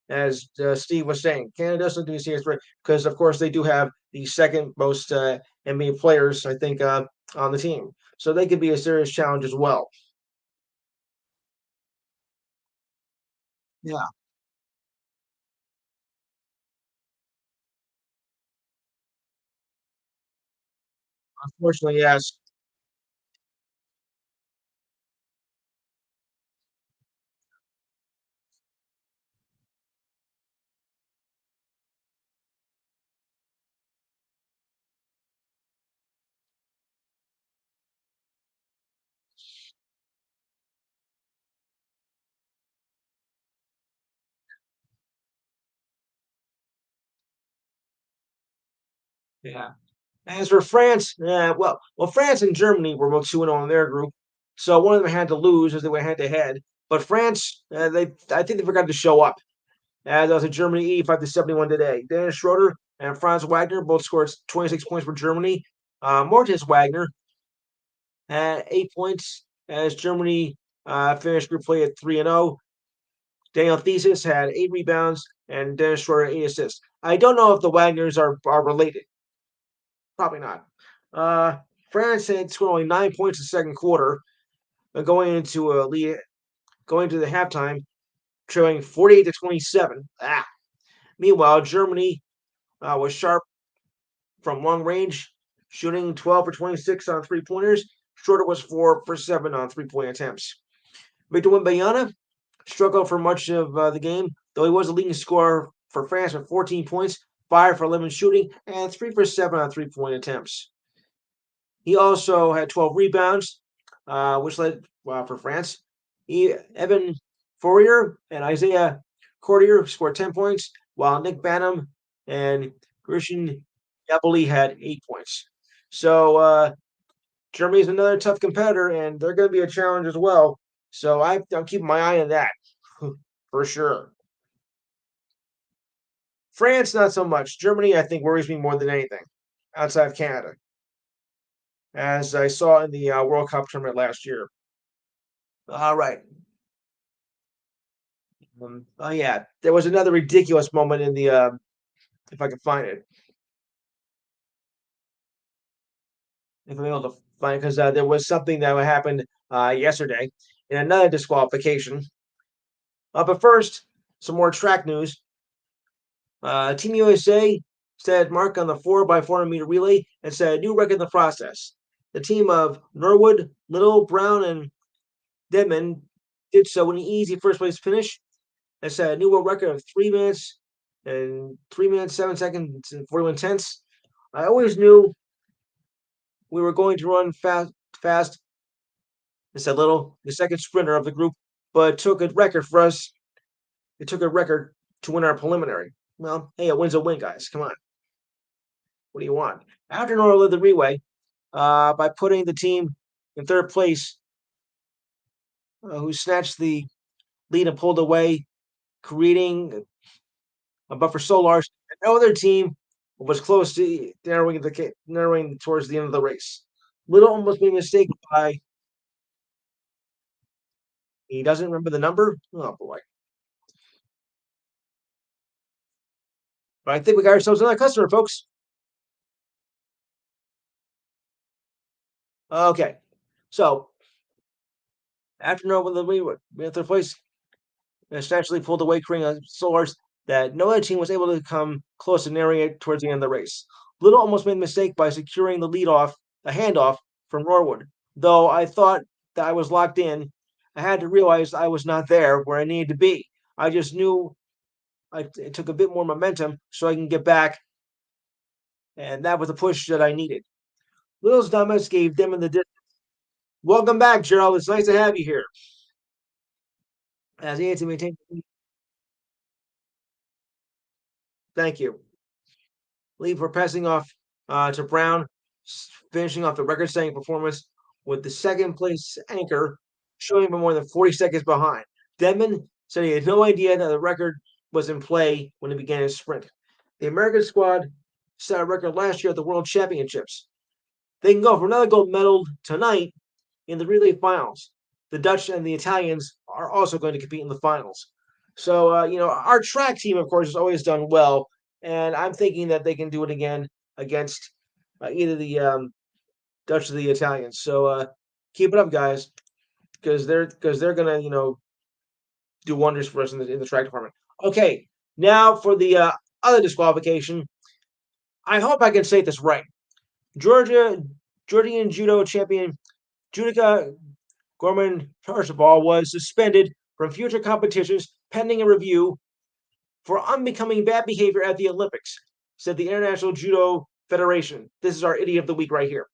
[SPEAKER 1] As Steve was saying, Canada does look to be a serious threat because, of course, they do have the second most NBA players, I think, on the team. So they could be a serious challenge as well. Yeah, unfortunately, yes. Yeah. As for France, France and Germany were both 2-0 in their group, so one of them had to lose as they went head to head. But France, I think they forgot to show up. As I was in Germany 85-71 today. Dennis Schroeder and Franz Wagner both scored 26 points for Germany. Mortis Wagner had 8 points as Germany finished group play at 3-0. Daniel Thesis had 8 rebounds and Dennis Schroeder 8 assists. I don't know if the Wagners are related. Probably not. Uh, France had scored only 9 points in the second quarter, going into a lead, going to the halftime, trailing 48-27. Meanwhile, Germany was sharp from long range, shooting 12 for 26 on three pointers. Schroeder was 4 for 7 on 3-point attempts. Victor Wembanyama struggled for much of the game, though he was the leading scorer for France with 14 points, 5 for 11 shooting, and 3 for 7 on 3-point attempts. He also had 12 rebounds, which led for France. Evan Fourier and Isaiah Cordier scored 10 points, while Nick Banham and Christian Yabali had 8 points. So Germany's another tough competitor, and they're going to be a challenge as well. So I'm keeping my eye on that for sure. France, not so much. Germany, I think, worries me more than anything outside of Canada, as I saw in the World Cup tournament last year. All right. Oh yeah, there was another ridiculous moment in the. If I can find it, if I'm able to find it, because there was something that happened yesterday in another disqualification. But first, some more track news. Team USA set mark on the 4x400 meter relay and set a new record in the process. The team of Norwood, Little, Brown, and Deadman did so in an easy first place finish and set a new world record of 3 minutes 7 seconds and 41 tenths. I always knew we were going to run fast. I said Little, the second sprinter of the group, but it took a record for us. It took a record to win our preliminary. Well, hey, a win's a win, guys. Come on. What do you want? After Nora led the relay by putting the team in third place, who snatched the lead and pulled away, creating a buffer so large that no other team was close to narrowing towards the end of the race. Little almost made a mistake by He doesn't remember the number? Oh boy. But I think we got ourselves another customer, folks. Okay. So after knowing the we at their place essentially pulled away, creating a source that no other team was able to come close to narrowing it towards the end of the race. Little almost made a mistake by securing the lead off, a handoff from Norwood. Though I thought that I was locked in, I had to realize I was not there where I needed to be. I just knew it took a bit more momentum so I can get back, and that was the push that I needed. Little's Dumbest gave them in the distance. Welcome back, Gerald. It's nice to have you here. As he had to maintain. Thank you. Lead for passing off to Brown, finishing off the record-setting performance with the second place anchor showing him more than 40 seconds behind. Denman said he had no idea that the record was in play when he began his sprint. The American squad set a record last year at the World Championships. They can go for another gold medal tonight in the relay finals. The Dutch and the Italians are also going to compete in the finals. So, our track team, of course, has always done well, and I'm thinking that they can do it again against either the Dutch or the Italians. So, keep it up, guys, because they're gonna do wonders for us in the track department. Okay, now for the other disqualification. I hope I can say this right. Georgian judo champion Judika Gorman Archibald was suspended from future competitions pending a review for unbecoming bad behavior at the Olympics, said the International Judo Federation. This is our idiot of the week right here.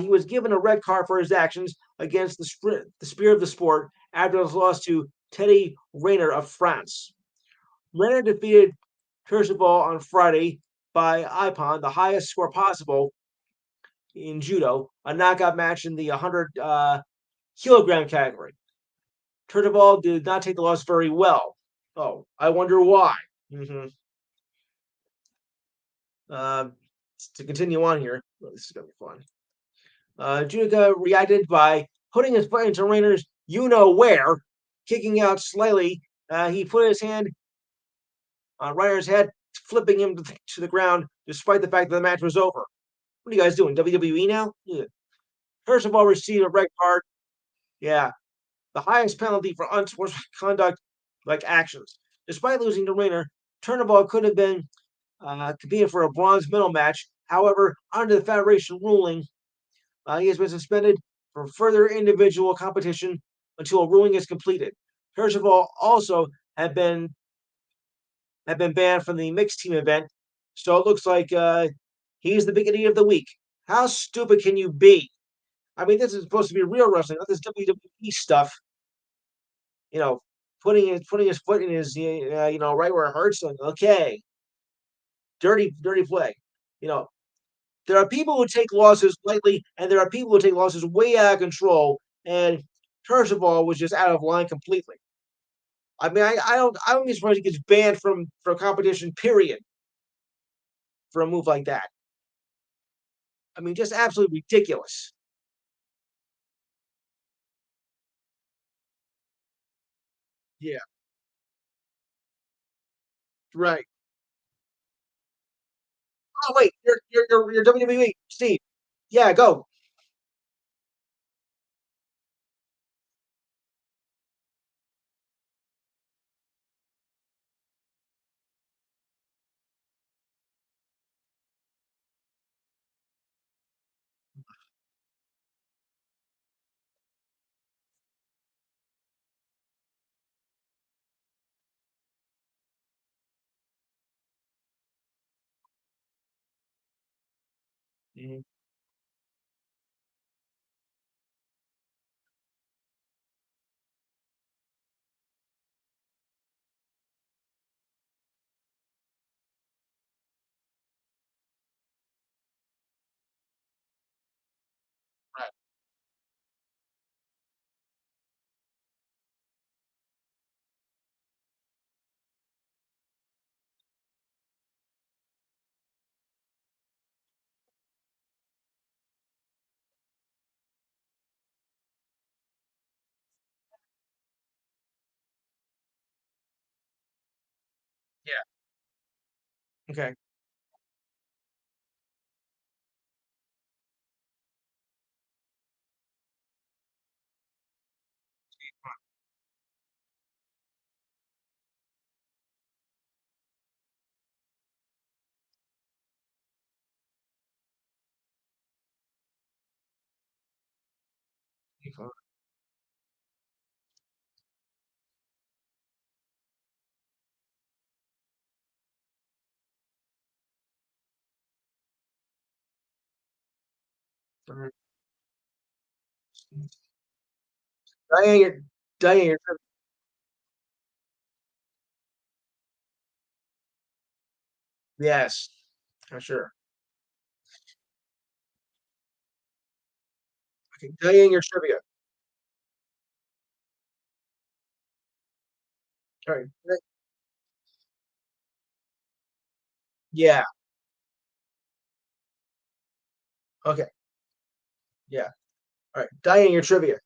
[SPEAKER 1] He was given a red card for his actions against the spirit of the sport after his loss to Teddy Rayner of France. Rayner defeated Archibald on Friday by Ippon, the highest score possible in judo, a knockout match in the 100 kilogram category. Archibald did not take the loss very well. Oh, I wonder why. Mm-hmm. Uh, to continue on here, this is gonna be fun. Judica reacted by putting his foot into Rayner's you know where, kicking out slightly. He put his hand on Rayner's head, flipping him to the ground, despite the fact that the match was over. What are you guys doing? WWE now? Yeah. First of all, received a red card. Yeah, the highest penalty for unsportsmanlike conduct like actions. Despite losing to Rayner, Turnbull could have been competing for a bronze medal match. However, under the Federation ruling, he has been suspended from further individual competition until a ruling is completed. Turnbull also have been banned from the mixed team event, so it looks like he's the big idiot of the week. How stupid can you be? I mean, this is supposed to be real wrestling, not this WWE stuff. You know, putting his foot in his right where it hurts. Like, okay, dirty play. You know, there are people who take losses lightly, and there are people who take losses way out of control. And Percival was just out of line completely. I mean, I don't be surprised he gets banned from competition. Period. For a move like that. I mean, just absolutely ridiculous. Yeah. Right. Oh wait, you're WWE, Steve. Yeah, go. Mhm. Right. Yeah. Okay. Mhm. Diane, Diane, yes, for sure. Okay, Diane, your trivia. All right. Yeah. Okay. Yeah. All right. Diane, your trivia.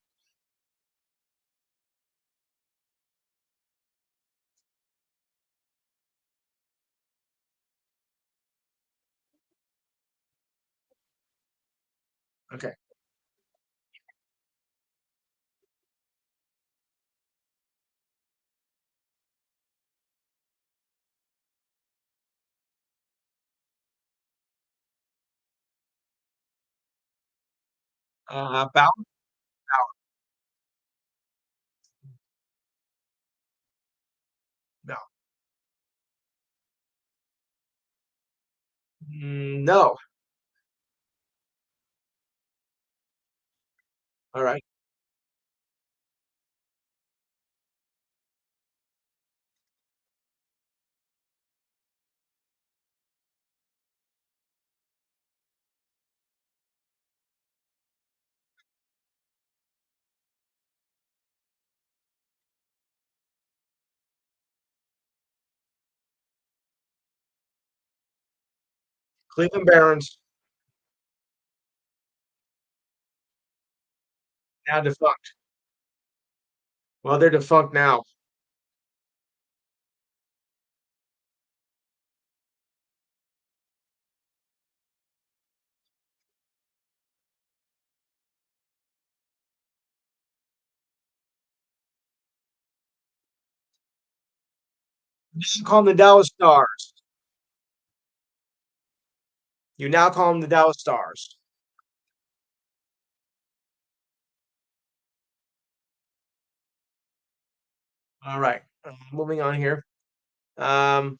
[SPEAKER 1] Okay. Bauer? Bauer. No. No. All right. Cleveland Barons, now defunct. Well, they're defunct now. You call them the Dallas Stars. You now call them the Dallas Stars. All right. Moving on here. Um,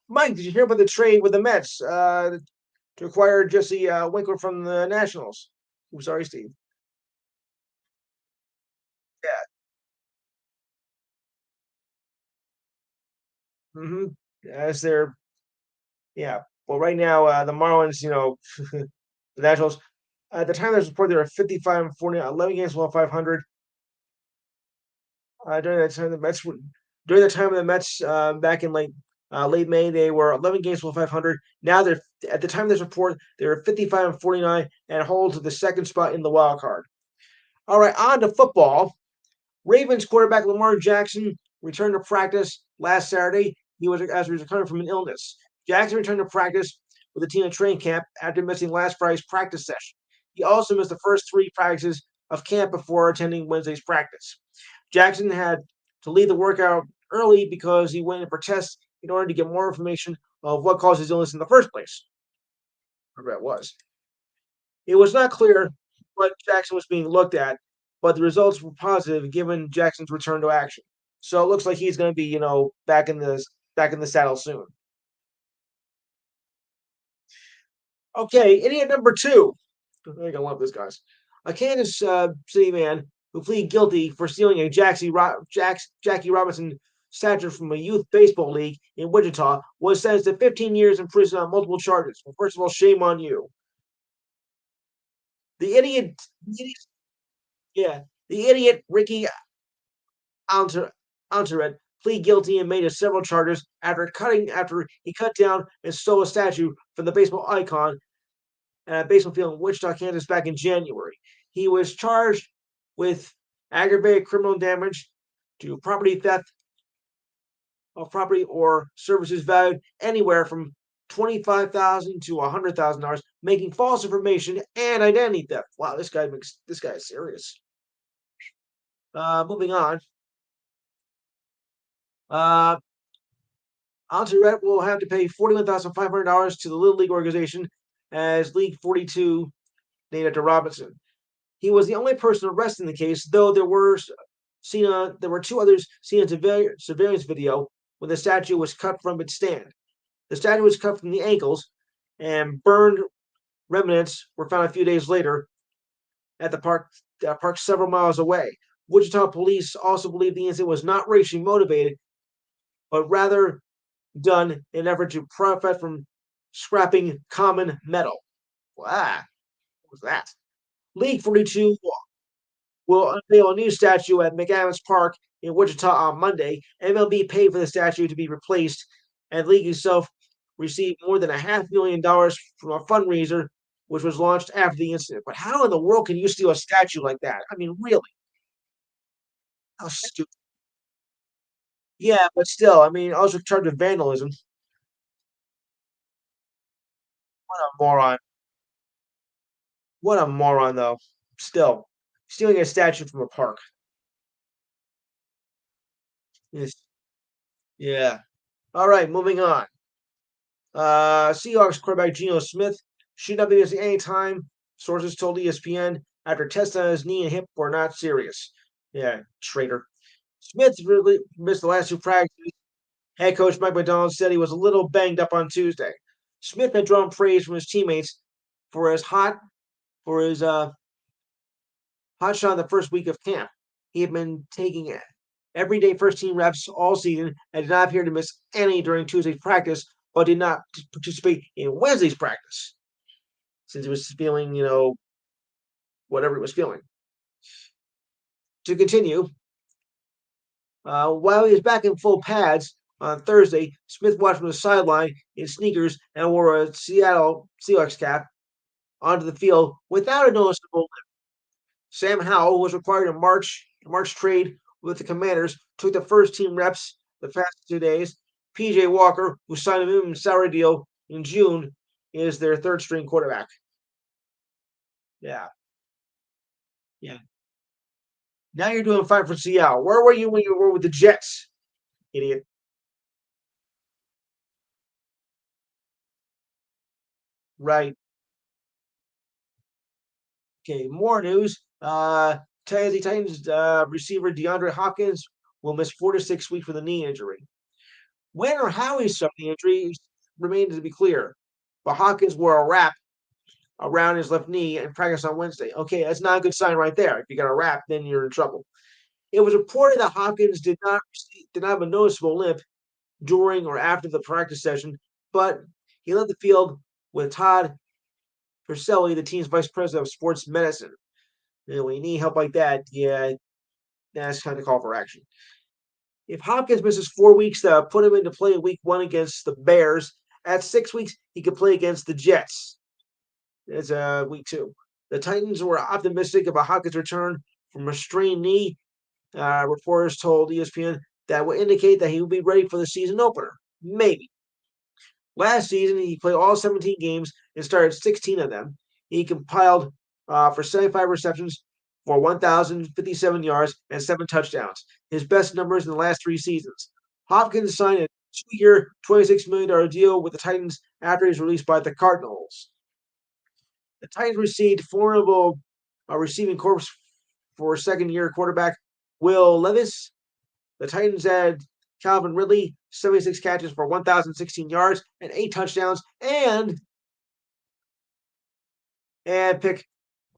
[SPEAKER 1] Mike, did you hear about the trade with the Mets to acquire Jesse Winkler from the Nationals? I'm sorry, Steve. Yeah. Mm-hmm. As they're yeah. Well, right now the Marlins, the Nationals. At the time of this report, they were 55 and 40, 11 games below 500. During that time, during the time of the Mets back in late May, they were 11 games below 500. Now they're at the time of this report, they were 55 and 49 and hold to the second spot in the wild card. All right, on to football. Ravens quarterback Lamar Jackson returned to practice last Saturday. He was as he was recovering from an illness. Jackson returned to practice with the team at training camp after missing last Friday's practice session. He also missed the first three practices of camp before attending Wednesday's practice. Jackson had to leave the workout early because he went in for tests in order to get more information of what caused his illness in the first place. Whatever that was. It was not clear what Jackson was being looked at, but the results were positive given Jackson's return to action. So it looks like he's going to be, back in the saddle soon. Okay, idiot number two. I think I love this guys. A Kansas City man who pleaded guilty for stealing a Jackie Robinson statue from a youth baseball league in Wichita was sentenced to 15 years in prison on multiple charges. Well, first of all, shame on you. The idiot, the idiot yeah, the idiot Ricky Antoret plead guilty and made several charges after he cut down and stole a statue from the baseball icon at a baseball field in Wichita, Kansas back in January. He was charged with aggravated criminal damage to property theft of property or services valued anywhere from $25,000 to $100,000, making false information and identity theft. Wow, this guy is serious. Moving on. Uh, Antoinette will have to pay $41,500 to the Little League organization as League 42 named after Robinson. He was the only person arrested in the case, though there were two others seen in surveillance video when the statue was cut from its stand. The statue was cut from the ankles, and burned remnants were found a few days later at the park several miles away. Wichita police also believe the incident was not racially motivated, but rather done in an effort to profit from scrapping common metal. Wow, what was that? League 42 will unveil a new statue at McAdams Park in Wichita on Monday. MLB paid for the statue to be replaced, and the league itself received more than $500,000 from a fundraiser, which was launched after the incident. But how in the world can you steal a statue like that? I mean, really? How stupid. Yeah, but still, I mean, also charged with vandalism. What a moron. What a moron, though. Still, stealing a statue from a park. Yes. Yeah. All right, moving on. Seahawks quarterback Geno Smith should not be missing any time, sources told ESPN, after tests on his knee and hip were not serious. Yeah, traitor. Smith really missed the last two practices. Head coach Mike McDonald said he was a little banged up on Tuesday. Smith had drawn praise from his teammates for his for his hot shot in the first week of camp. He had been taking everyday first team reps all season and did not appear to miss any during Tuesday's practice, but did not participate in Wednesday's practice since he was feeling, whatever he was feeling. To continue, while he was back in full pads on Thursday, Smith watched from the sideline in sneakers and wore a Seattle Seahawks cap onto the field without a noticeable limp. Sam Howell was required to March trade with the Commanders, took the first team reps the past 2 days. PJ Walker, who signed a minimum salary deal in June, is their third string quarterback. Yeah, yeah. Now you're doing fine for Seattle. Where were you when you were with the Jets, idiot? Right. Okay, more news. Tennessee Titans receiver DeAndre Hopkins will miss 4 to 6 weeks with a knee injury. When or how he suffered the injury remains to be clear. But Hopkins wore a wrap around his left knee and practiced on Wednesday. Okay, that's not a good sign right there. If you got a wrap, then you're in trouble. It was reported that Hopkins did not have a noticeable limp during or after the practice session, but he left the field with Todd Purcelli, the team's vice president of sports medicine. When you need help like that, yeah, that's kind of call for action. If Hopkins misses 4 weeks, put him into play week one against the Bears. At 6 weeks, he could play against the Jets. It's week two. The Titans were optimistic about Hopkins' return from a strained knee. Reporters told ESPN that would indicate that he would be ready for the season opener. Maybe. Last season, he played all 17 games and started 16 of them. He compiled for 75 receptions for 1,057 yards and 7 touchdowns, his best numbers in the last 3 seasons. Hopkins signed a 2-year, $26 million deal with the Titans after he was released by the Cardinals. The Titans received formidable receiving corps for second-year quarterback Will Levis. The Titans had Calvin Ridley, 76 catches for 1,016 yards and 8 touchdowns, and pick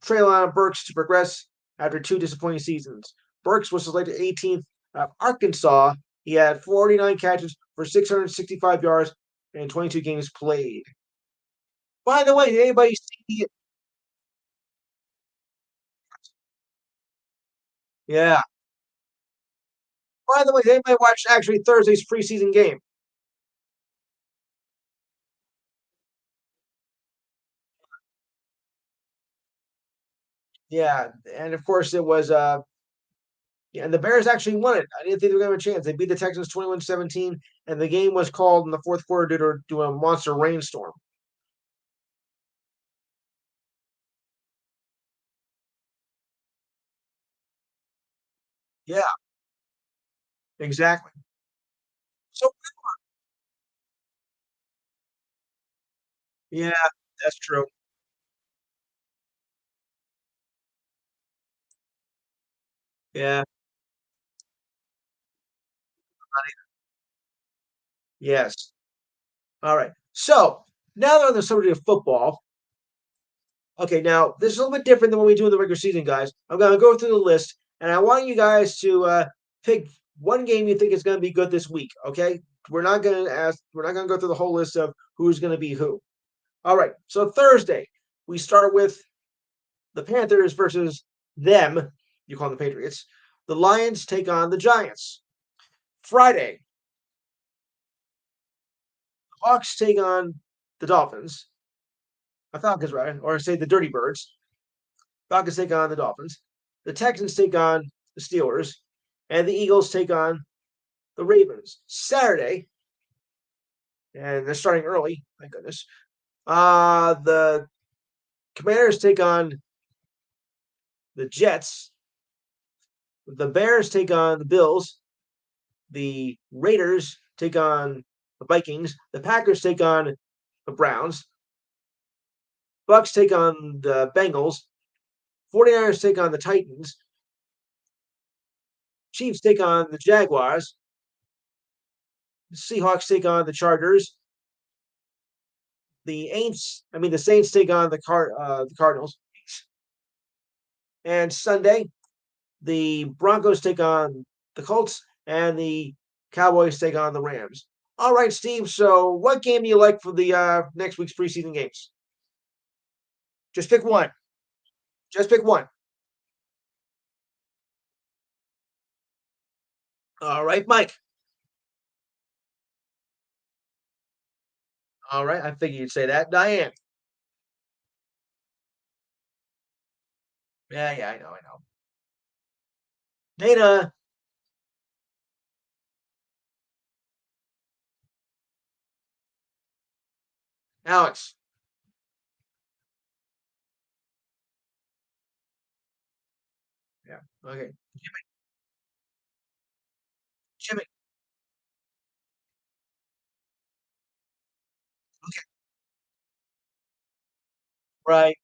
[SPEAKER 1] Treylon Burks to progress after 2 disappointing seasons. Burks was selected 18th out of Arkansas. He had 49 catches for 665 yards and 22 games played. By the way, did anybody see? Yeah. By the way, did anybody watch actually Thursday's preseason game? Yeah, and of course it was Yeah, and the Bears actually won it. I didn't think they were gonna have a chance. They beat the Texans 21-17, and the game was called in the fourth quarter due to a monster rainstorm. Yeah, exactly. So yeah, that's true. Yeah, yes. All right. So now that on the subject of football, okay, now this is a little bit different than what we do in the regular season, guys. I'm gonna go through the list, and I want you guys to pick one game you think is gonna be good this week. Okay, we're not gonna go through the whole list of who's gonna be who. All right. So Thursday, we start with the Panthers versus them. You call them the Patriots. The Lions take on the Giants. Friday, Hawks take on the Dolphins. Falcons, right? Or say the Dirty Birds. Falcons take on the Dolphins. The Texans take on the Steelers. And the Eagles take on the Ravens. Saturday, and they're starting early. Thank goodness. The Commanders take on the Jets. The Bears take on the Bills. The Raiders take on the Vikings. The Packers take on the Browns. Bucks take on the Bengals. 49ers take on the Titans. Chiefs take on the Jaguars. The Seahawks take on the Chargers. The Saints take on the Cardinals. And Sunday, the Broncos take on the Colts, and the Cowboys take on the Rams. All right, Steve. So, what game do you like for the next week's preseason games? Just pick one. Just pick one. All right, Mike. All right, I figured you'd say that. Diane. Yeah, yeah, I know, I know. Dana. Alex. Yeah. Okay. Jimmy. Okay. Right.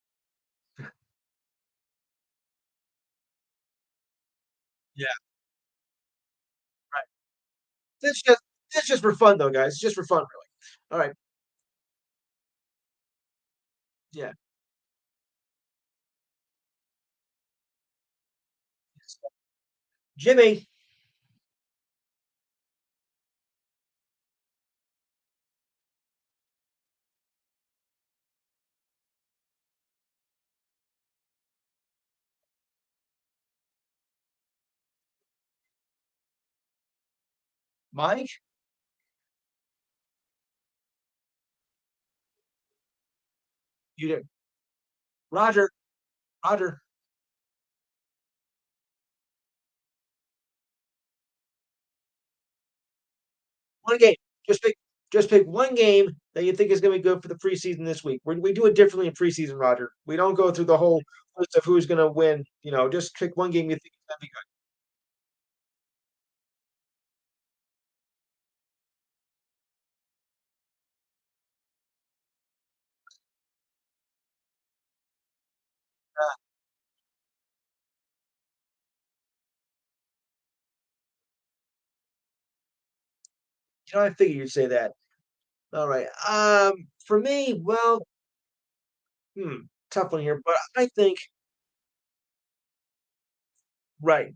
[SPEAKER 1] Yeah. Right. This just this just for fun though, guys. It's just for fun, really. All right. Yeah. Jimmy. Mike. You did. Roger. Roger. One game. Just pick. Just pick one game that you think is going to be good for the preseason this week. We do it differently in preseason, Roger. We don't go through the whole list of who's going to win. Just pick one game you think is going to be good. I figured you'd say that. All right. For me, well, tough one here, but I think right.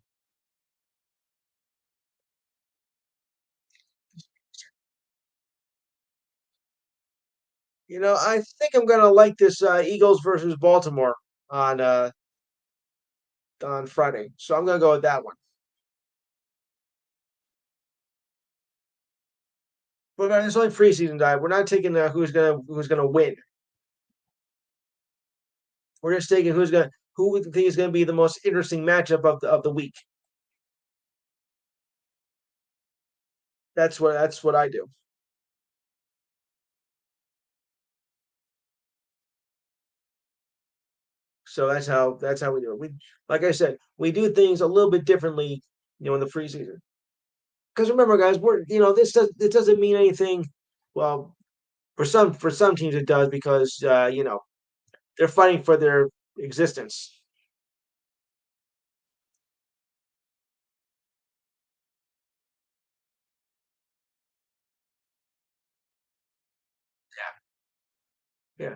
[SPEAKER 1] I think I'm gonna like this Eagles versus Baltimore on uh on Friday. So I'm gonna go with that one. But it's only preseason dive. We're not taking who's gonna win. We're just taking who we think is gonna be the most interesting matchup of the week. That's what I do. So that's how we do it. We like I said, we do things a little bit differently, in the preseason. Because remember, guys, this doesn't mean anything. Well, for some teams it does because they're fighting for their existence. Yeah.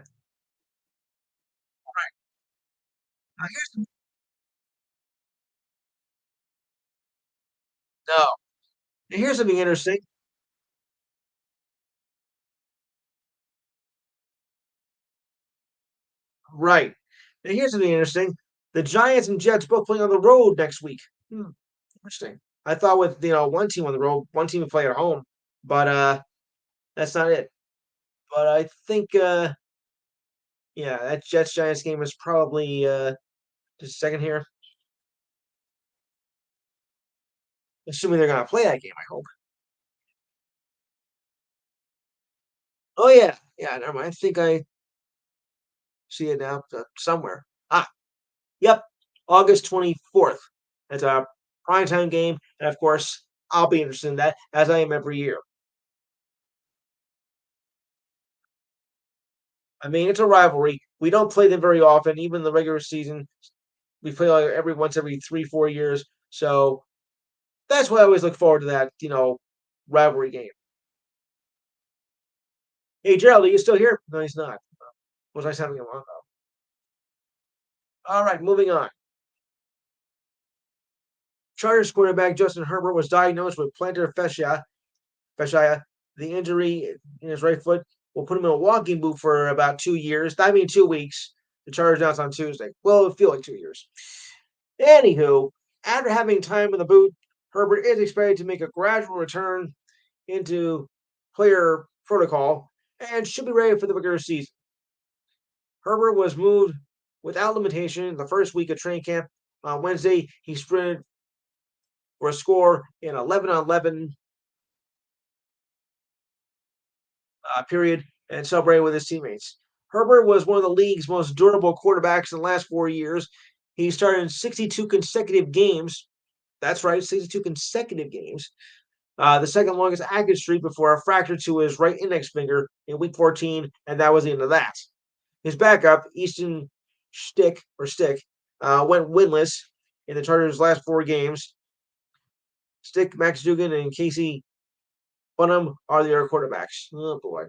[SPEAKER 1] Now, no. Here's something interesting. Right. Now, here's something interesting. The Giants and Jets both playing on the road next week. Hmm, interesting. I thought with one team on the road, one team would play at home, but that's not it. But I think yeah, that Jets Giants game is probably just a second here. Assuming they're gonna play that game, I hope. Oh yeah, yeah. Never mind. I think I see it now somewhere. Yep, August 24th. That's a primetime game, and of course, I'll be interested in that as I am every year. I mean, it's a rivalry. We don't play them very often, even in the regular season. We play like every 3, 4 years. So that's why I always look forward to that, rivalry game. Hey, Gerald, are you still here? No, he's not. Was I sounding wrong? All right, moving on. Chargers quarterback Justin Herbert was diagnosed with plantar fascia. The injury in his right foot will put him in a walking boot for about 2 years. I mean, 2 weeks. The Chargers announced on Tuesday. Well, it feel like 2 years. Anywho, after having time in the boot, Herbert is expected to make a gradual return into player protocol and should be ready for the regular season. Herbert was moved without limitation the first week of training camp. On Wednesday, he sprinted for a score in 11 on 11 period and celebrated with his teammates. Herbert was one of the league's most durable quarterbacks in the last 4 years. He started in 62 consecutive games. That's right, 62 consecutive games. The second longest active streak before a fracture to his right index finger in week 14, and that was the end of that. His backup, Easton Stick, went winless in the Chargers' last 4 games. Stick, Max Dugan, and Casey Bunham are their quarterbacks. Oh boy.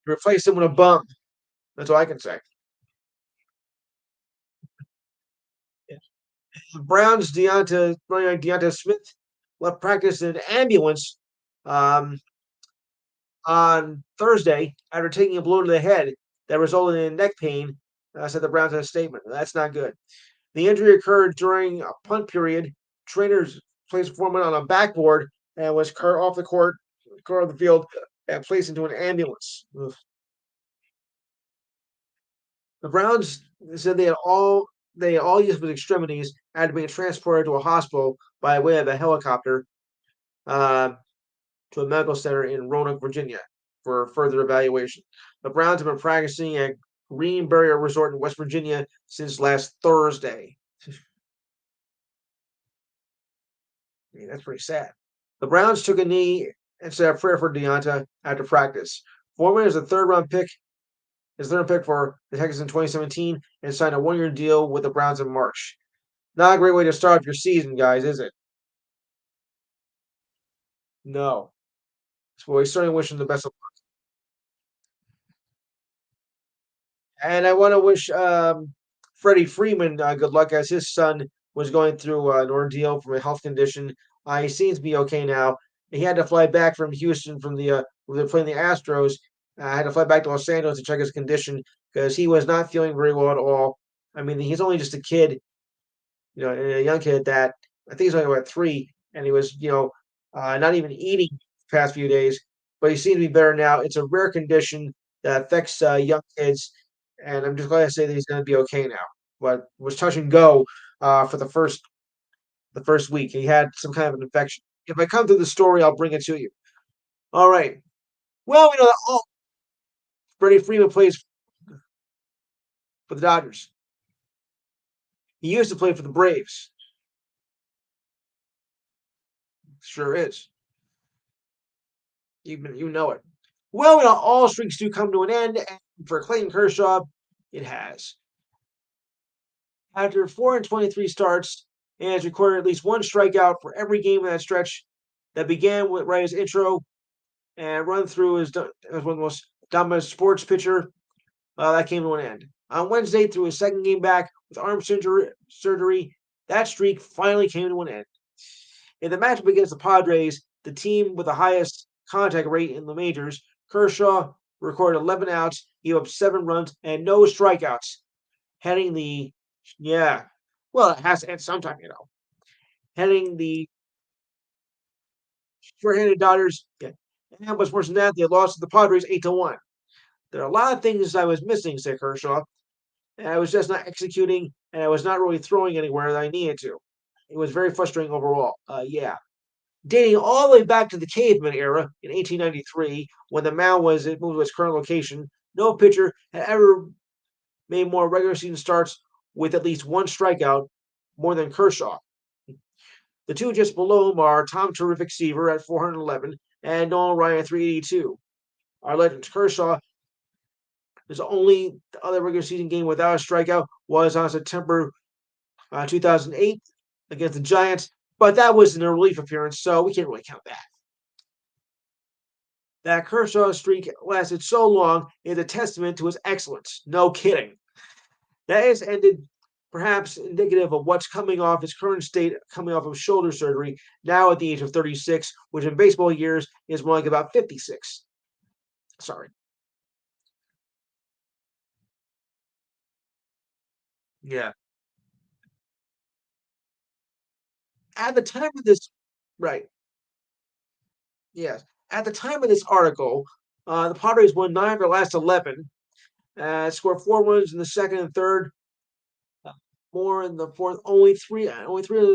[SPEAKER 1] Replace him with a bum. That's all I can say. Yeah. Browns Deonta Smith left practice in an ambulance um, on Thursday after taking a blow to the head that resulted in neck pain, said the Browns in a statement. That's not good. The injury occurred during a punt period. Trainers placed Foreman on a backboard and was carted off the court of the field, and placed into an ambulance. Ugh. The Browns said they all used with extremities had to be transported to a hospital by way of a helicopter uh, to a medical center in Roanoke, Virginia, for further evaluation. The Browns have been practicing at Greenbrier Resort in West Virginia since last Thursday. I mean, that's pretty sad. The Browns took a knee and said a prayer for Deonta after practice. Foreman is the third pick for the Texans in 2017 and signed a 1 year deal with the Browns in March. Not a great way to start your season, guys, is it? No. So we certainly wish him the best of luck. And I want to wish Freddie Freeman good luck as his son was going through an ordeal from a health condition. He seems to be okay now. He had to fly back from Houston from where they're playing the Astros. Had to fly back to Los Angeles to check his condition because he was not feeling very well at all. I mean, he's only just a kid, a young kid that I think he's only about 3, and he was, not even eating the past few days, but he seems to be better now. It's a rare condition that affects young kids, and I'm just glad to say that he's going to be okay now. But it was touch and go for the first week. He had some kind of an infection. if I come to the story, I'll bring it to you. All right. Well, we know that Freddie Freeman plays for the Dodgers. He used to play for the Braves. Sure is. You know it. Well, we know all streaks do come to an end, and for Clayton Kershaw, it has. After 423 starts, he has recorded at least one strikeout for every game in that stretch that began with right his intro and run through as one of the most dominant sports pitcher. That came to an end. On Wednesday, through his second game back with arm surgery, that streak finally came to an end. In the matchup against the Padres, the team with the highest contact rate in the majors, Kershaw recorded 11 outs, gave up 7 runs, and no strikeouts, heading the yeah. Well, it has to end sometime, Heading the short-handed Dodgers. Yeah. And what's worse than that, they lost to the Padres 8-1. There are a lot of things I was missing, said Kershaw. And I was just not executing, and I was not really throwing anywhere that I needed to. It was very frustrating overall. Yeah. Dating all the way back to the caveman era in 1893, when the mound moved to its current location, no pitcher had ever made more regular season starts with at least one strikeout more than Kershaw. The two just below him are Tom Terrific Seaver at 411 and Nolan Ryan at 382. Our legend Kershaw, his only other regular season game without a strikeout was on September 2008 against the Giants, but that was in a relief appearance, so we can't really count that. That Kershaw streak lasted so long is a testament to his excellence. No kidding. That has ended perhaps indicative of what's coming off his current state, coming off of shoulder surgery, now at the age of 36, which in baseball years is more like about 56. Sorry. Yeah. At the time of this, right. Yes. At the time of this article, the Padres won 9 of their last 11, scored 4 runs in the second and third, uh, more in the fourth. Only three of the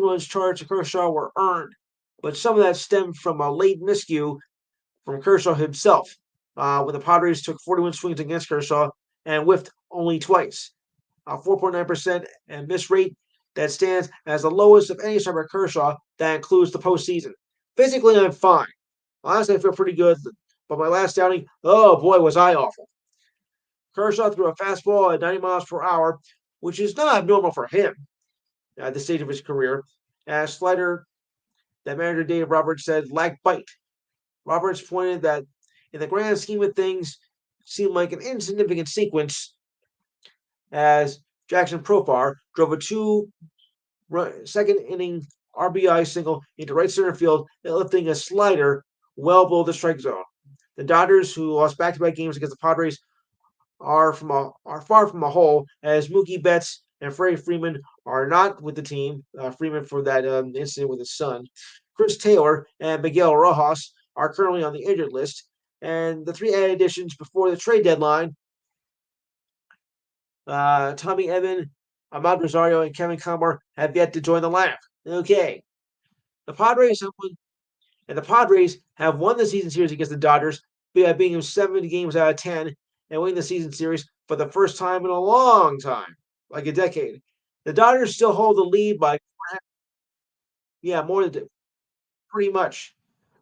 [SPEAKER 1] runs charged to Kershaw were earned, but some of that stemmed from a late miscue from Kershaw himself, when the Padres took 41 swings against Kershaw and whiffed only twice. 4.9% and miss rate that stands as the lowest of any start by Kershaw. That includes the postseason. Physically, I'm fine. Honestly, I feel pretty good, but my last outing, oh boy, was I awful. Kershaw threw a fastball at 90 miles per hour, which is not abnormal for him at this stage of his career. And a slider that manager Dave Roberts said lacked bite. Roberts pointed that in the grand scheme of things, seemed like an insignificant sequence as Jackson Profar drove a second inning RBI single into right center field, lifting a slider well below the strike zone. The Dodgers, who lost back-to-back games against the Padres, are far from a hole, as Mookie Betts and Freddie Freeman are not with the team. Freeman for that incident with his son. Chris Taylor and Miguel Rojas are currently on the injured list, and the three added additions before the trade deadline, Tommy Edman, Ahmad Rosario, and Kevin Comar, have yet to join the lineup. Okay, the Padres have won, and the Padres have won the season series against the Dodgers, being 70 games out of 10 and winning the season series for the first time in a long time, like a decade. The Dodgers still hold the lead by, yeah, more than pretty much.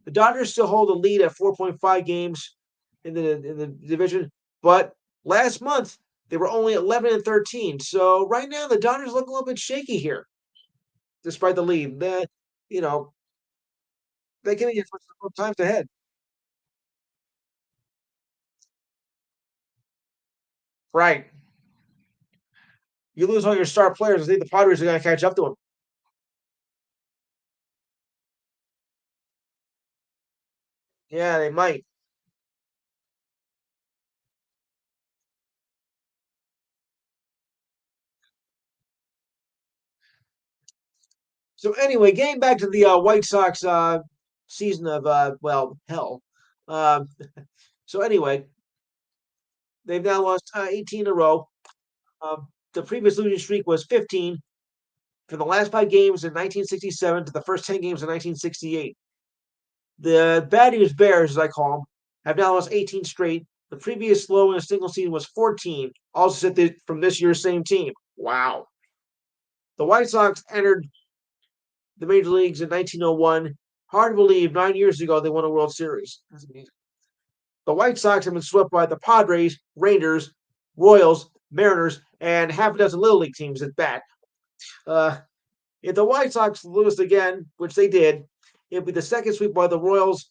[SPEAKER 1] The Dodgers still hold the lead at 4.5 games in the division, but last month they were only 11 and 13. So right now the Dodgers look a little bit shaky here, despite the lead. You know, they can get times ahead. Right. You lose all your star players. I think the Padres are going to catch up to them. Yeah, they might. So anyway, getting back to the White Sox season of well hell. Uh, so anyway, they've now lost 18 in a row. The previous losing streak was 15. from the last 5 games in 1967 to the first 10 games in 1968. The Bad News Bears, as I call them, have now lost 18 straight. The previous low in a single season was 14, also set from this year's same team. Wow. The White Sox entered the major leagues in 1901. Hard to believe 9 years ago they won a World Series. That's amazing. The White Sox have been swept by the Padres, Rangers, Royals, Mariners, and half a dozen Little League teams at bat. Uh, if the White Sox lose again, which they did, it'll be the second sweep by the Royals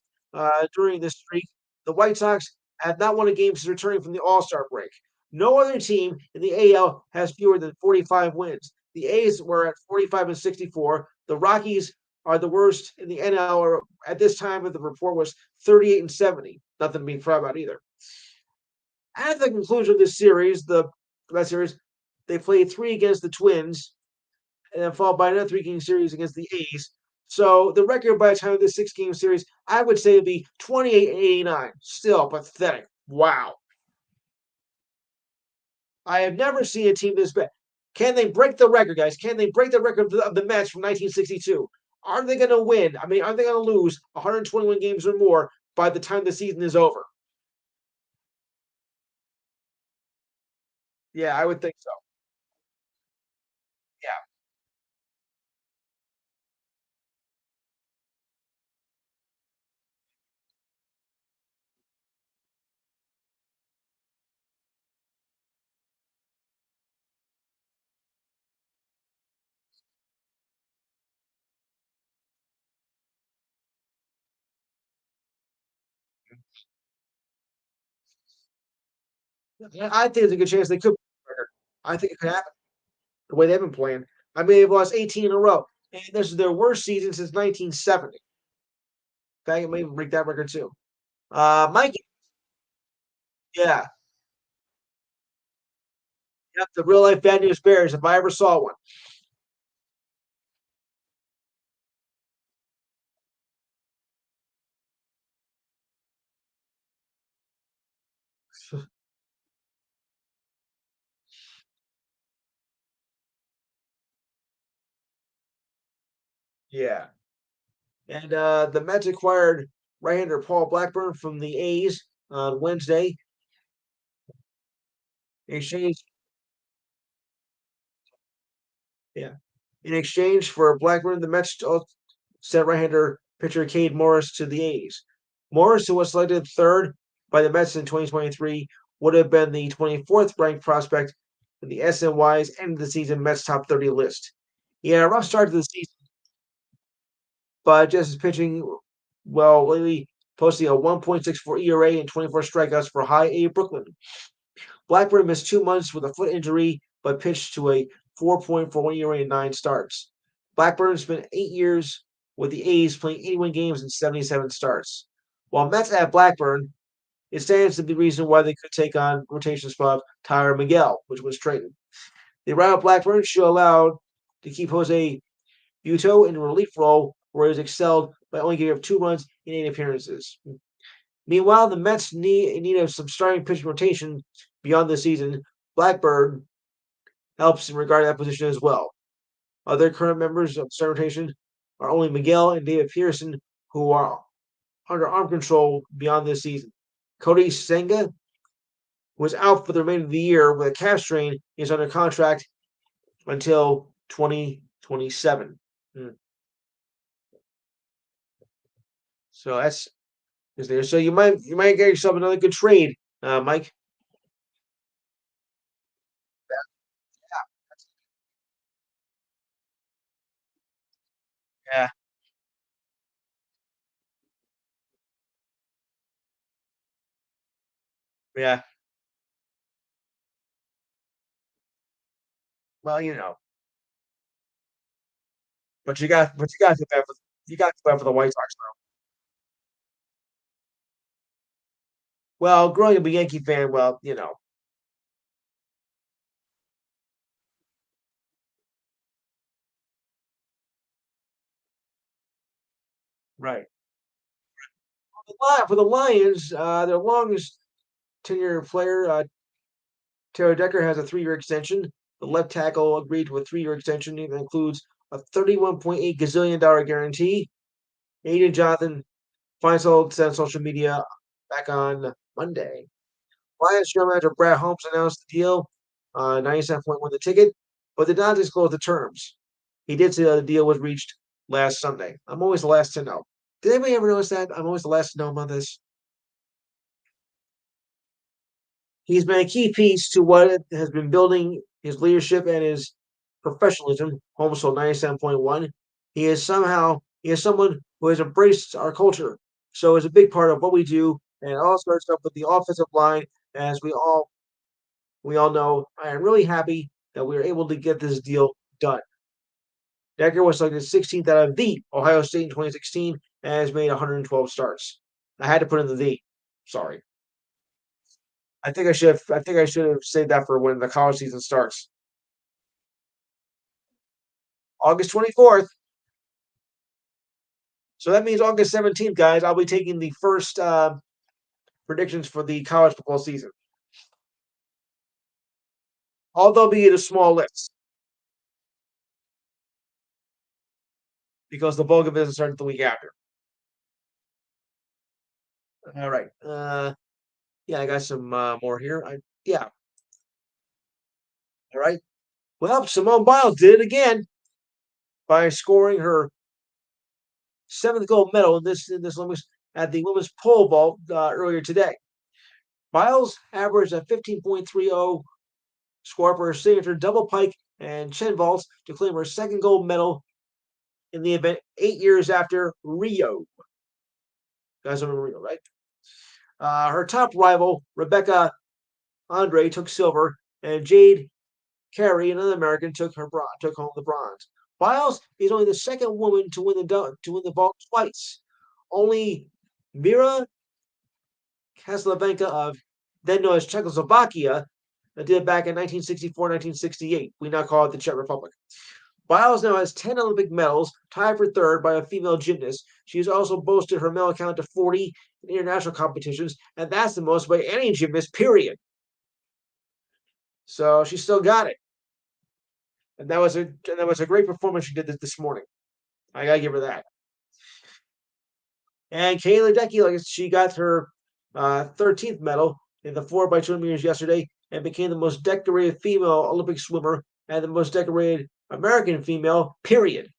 [SPEAKER 1] during this streak. The White Sox have not won a game since returning from the All Star break. No other team in the AL has fewer than 45 wins. The A's were at 45 and 64. The Rockies are the worst in the NL, or at this time of the report was 38 and 70. Nothing to be proud about either. At the conclusion of this series, that series, they played three against the Twins, and then followed by another 3 game series against the A's. So the record by the time of this 6 game series, I would say would be 28-89. Still pathetic. Wow. I have never seen a team this bad. Can they break the record, guys? Can they break the record of the Mets from 1962? Are they going to win? I mean, are they going to lose 121 games or more by the time the season is over? Yeah, I would think so. Yeah. Yeah, I think there's a good chance they could break the record. I think it could happen the way they've been playing. I mean, they've lost 18 in a row, and this is their worst season since 1970. Okay, it may even break that record too. Mike, yeah, yep, the real life Bad News Bears, if I ever saw one. Yeah. And the Mets acquired right-hander Paul Blackburn from the A's on Wednesday in exchange. Yeah, in exchange for Blackburn, the Mets sent right-hander pitcher Cade Morris to the A's. Morris, who was selected third by the Mets in 2023, would have been the 24th ranked prospect in the SNY's end of the season Mets top 30 list. He had a rough start to the season, but just his pitching well lately, posting a 1.64 ERA and 24 strikeouts for High A Brooklyn. Blackburn missed 2 months with a foot injury, but pitched to a 4.41 ERA in 9 starts. Blackburn spent 8 years with the A's, playing 81 games and 77 starts. While Mets add Blackburn, it stands to be the reason why they could take on rotation spot Tyler Miguel, which was traded. They round up Blackburn, should allow to keep Jose Buto in a relief role, where he was excelled by only giving up 2 runs in 8 appearances. Meanwhile, the Mets need of some starting pitching rotation beyond the season. Blackburn helps in regard to that position as well. Other current members of the starting rotation are only Miguel and David Pearson, who are under arm control beyond this season. Cody Senga was out for the remainder of the year with a calf strain. He's under contract until 2027. So that's is there. So you might get yourself another good trade, Mike. Yeah, yeah. Well, but you got to bet for the White Sox now. Well, growing up a Yankee fan, well, right. For the Lions, their longest tenure player, Taylor Decker, has a 3-year extension. The left tackle agreed to a 3-year extension that includes a $31.8 gazillion guarantee. Aiden Jonathan Feinsold said on social media back on Monday. Lions general manager Brad Holmes announced the deal, 97.1 the ticket, but did not disclose the terms. He did say that the deal was reached last Sunday. I'm always the last to know. Did anybody ever notice that? I'm always the last to know about this. He's been a key piece to what has been building his leadership and his professionalism. Holmes sold 97.1. He is someone who has embraced our culture. So it's a big part of what we do. And it all starts up with the offensive line, as we all know. I am really happy that we were able to get this deal done. Decker was selected 16th out of the Ohio State in 2016 and has made 112 starts. I had to put in the. Sorry. I think I should have saved that for when the college season starts. August 24th. So that means August 17th, guys. I'll be taking the first predictions for the college football season. Although be it a small list. Because the bulk of it starts the week after. All right. Yeah, I got some more here. Yeah. All right. Well, Simone Biles did it again by scoring her 7th gold medal in this Olympics at the women's pole vault earlier today. Biles averaged a 15.30 score for her signature double pike and chin vaults to claim her 2nd gold medal in the event 8 years after Rio. You guys remember Rio, right? Her top rival, Rebecca Andre, took silver, and Jade Carey, another American, took home the bronze. Biles is only the 2nd woman to win the vault twice. Only Mira Kaslavenka of then known as Czechoslovakia did it back in 1964-1968. We now call it the Czech Republic. Biles now has 10 Olympic medals, tied for 3rd by a female gymnast. She has also boasted her medal count to 40 in international competitions, and that's the most by any gymnast, period. So she still got it. And that was a great performance she did this morning. I gotta give her that. And Kayla Ledecky, she got her 13th medal in the 4x200 meters yesterday and became the most decorated female Olympic swimmer and the most decorated American female, period.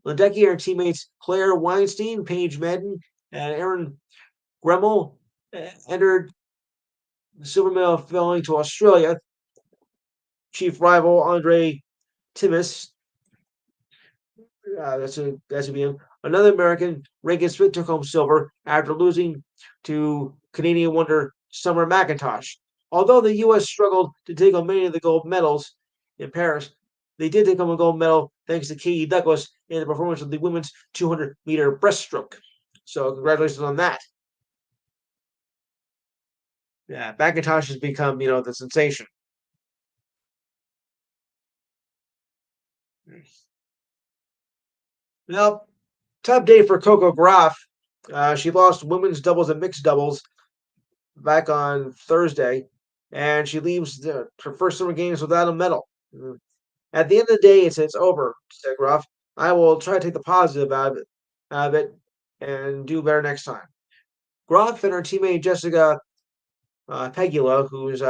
[SPEAKER 1] Ledecky and her teammates Claire Weinstein, Paige Madden, and Erin Gremmel entered the silver medal falling to Australia. Chief rival Andre Timis, that's a be him. Another American, Reagan Smith, took home silver after losing to Canadian wonder Summer McIntosh. Although the U.S. struggled to take on many of the gold medals in Paris, they did take home a gold medal thanks to Katie Douglas in the performance of the women's 200-meter breaststroke. So congratulations on that. Yeah, McIntosh has become, the sensation. Well, tough day for Coco Graf. She lost women's doubles and mixed doubles back on Thursday, and she leaves her first summer games without a medal. At the end of the day, it's over, said Graf. I will try to take the positive out of it and do better next time. Graf and her teammate Jessica Pegula, whose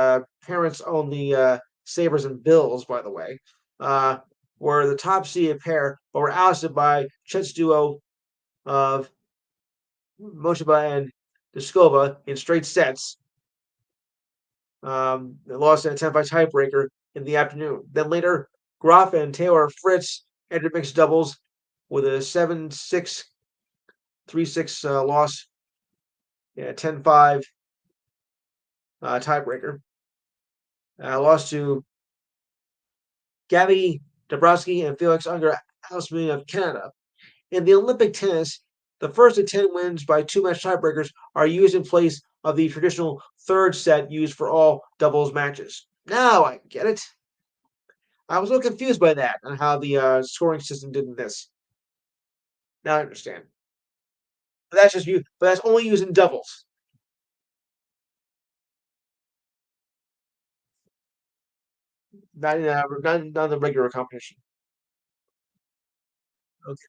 [SPEAKER 1] parents own the Sabres and Bills, by the way, were the top seeded pair, but were ousted by Chet's duo of Moshaba and Duskova in straight sets. They lost in a 10-5 tiebreaker in the afternoon. Then later, Graf and Taylor Fritz entered mixed doubles with a 7-6, 3-6 loss. Yeah, 10-5 tiebreaker. Lost to Gabby Dabrowski and Felix Unger Hausman of Canada. In the Olympic tennis, the first of 10 wins by 2-match tiebreakers are used in place of the traditional third set used for all doubles matches. Now I get it. I was a little confused by that and how the scoring system did in this. Now I understand. But that's only used in doubles. not in the regular competition. Okay.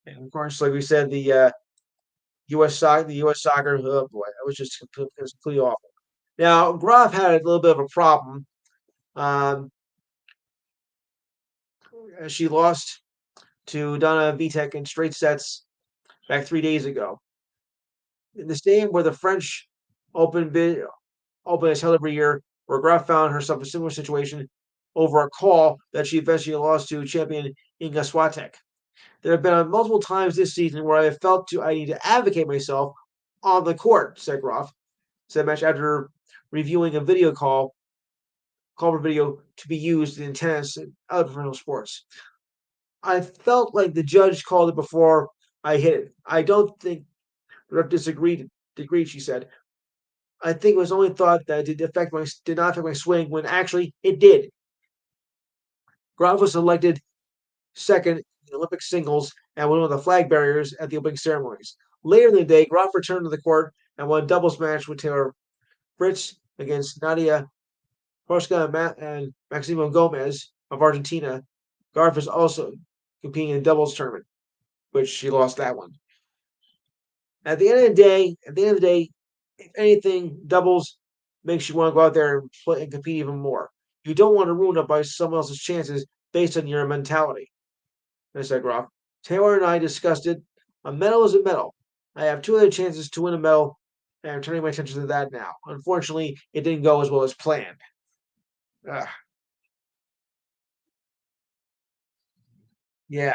[SPEAKER 1] And of course, like we said, the U.S. soccer, oh boy, that was just it was completely awful. Now, Graf had a little bit of a problem. Um, she lost to Donna Vitek in straight sets back 3 days ago. In the stadium where the French Open bid Open is held every year, where Graf found herself in a similar situation over a call that she eventually lost to champion Inga Swiatek. There have been multiple times this season where I have felt I need to advocate myself on the court, said Graf. Said Match after reviewing a call for video to be used in tennis and other professional sports. I felt like the judge called it before I hit it. I don't think the ref disagreed, she said. I think it was only thought that it did not affect my swing when actually it did. Graf was selected second in the Olympic singles and one of the flag bearers at the opening ceremonies. Later in the day, Graf returned to the court and won a doubles match with Taylor Fritz against Nadia Horska and Maximo Gomez of Argentina. Graf is also competing in the doubles tournament, which she lost that one. At the end of the day, if anything, doubles makes you want to go out there and play and compete even more. You don't want to ruin it by someone else's chances based on your mentality. I said, Graf. Taylor and I discussed it. A medal is a medal. I have two other chances to win a medal, and I'm turning my attention to that now. Unfortunately, it didn't go as well as planned. Ugh, yeah.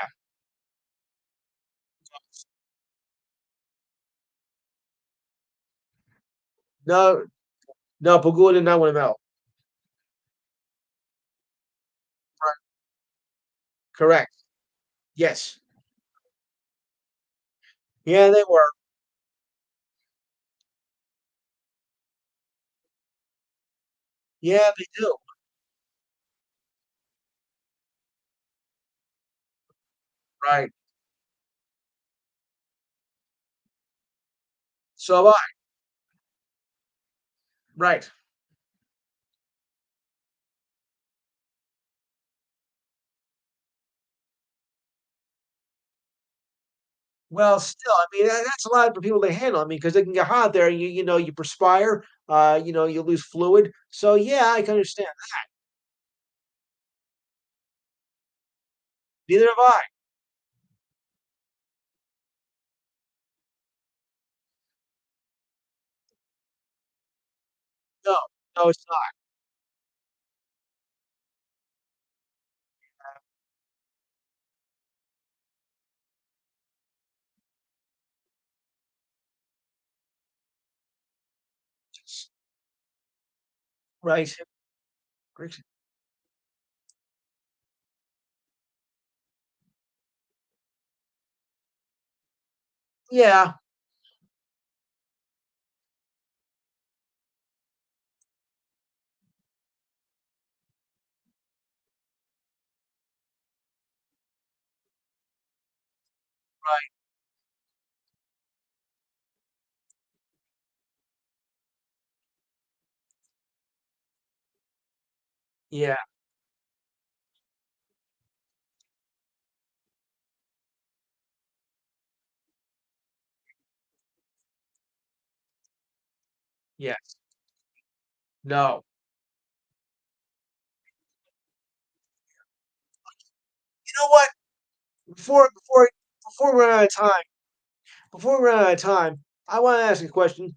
[SPEAKER 1] No, no, Pagula did not win a medal. Right. Correct. Yes. Yeah, they were. Yeah, they do. Right. So have I. Right. Well, still, I mean, that's a lot for people to handle. I mean, because they can get hot there, and you perspire, you lose fluid. So yeah, I can understand. Neither have I. No, no, it's not. It's right. Great. Yeah, right. Yeah, yes. No. You know what? Before before before we run out of time, before we run out of time, I want to ask a question.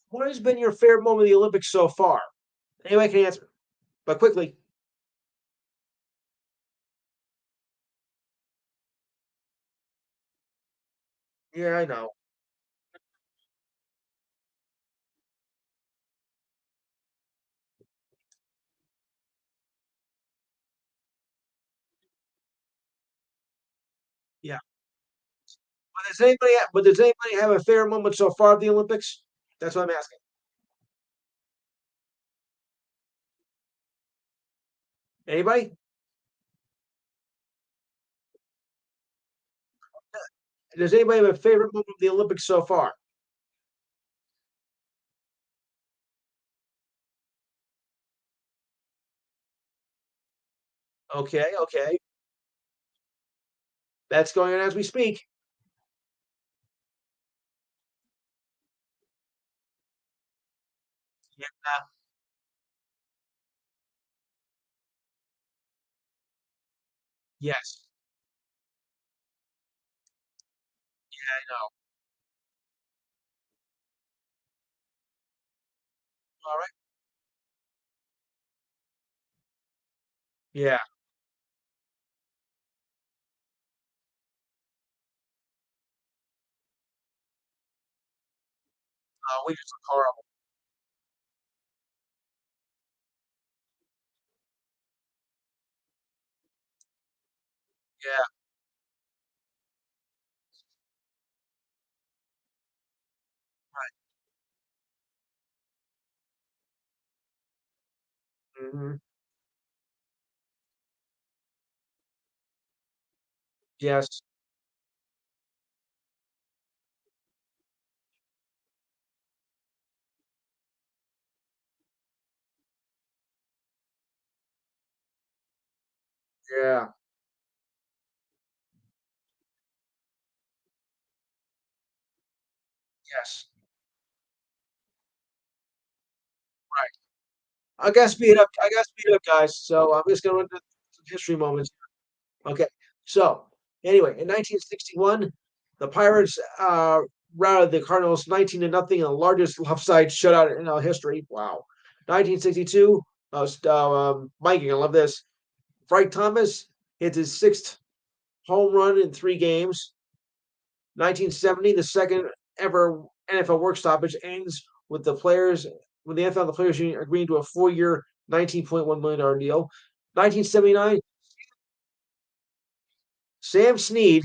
[SPEAKER 1] What has been your favorite moment of the Olympics so far? Anybody can answer, but quickly. Yeah, I know. Yeah. But does anybody have a favorite moment so far of the Olympics? That's what I'm asking. Anybody? Does anybody have a favorite moment of the Olympics so far? Okay, okay. That's going on as we speak. Yeah, yes. I know. Alright. Yeah. We just look horrible. Yeah. Right. Mhm. Yes. Yeah. Yes. Right. I gotta speed up, guys, so I'm just gonna run through some history moments. Okay. So, anyway, in 1961, the Pirates, routed the Cardinals 19 to nothing in the largest lopsided shutout in our history. Wow. 1962, Mike, you're gonna love this. Frank Thomas hits his sixth home run in 3 games. 1970, the second ever NFL work stoppage ends with the NFL and the Players Union agreeing to a 4-year, $19.1 million deal. 1979, Sam Snead,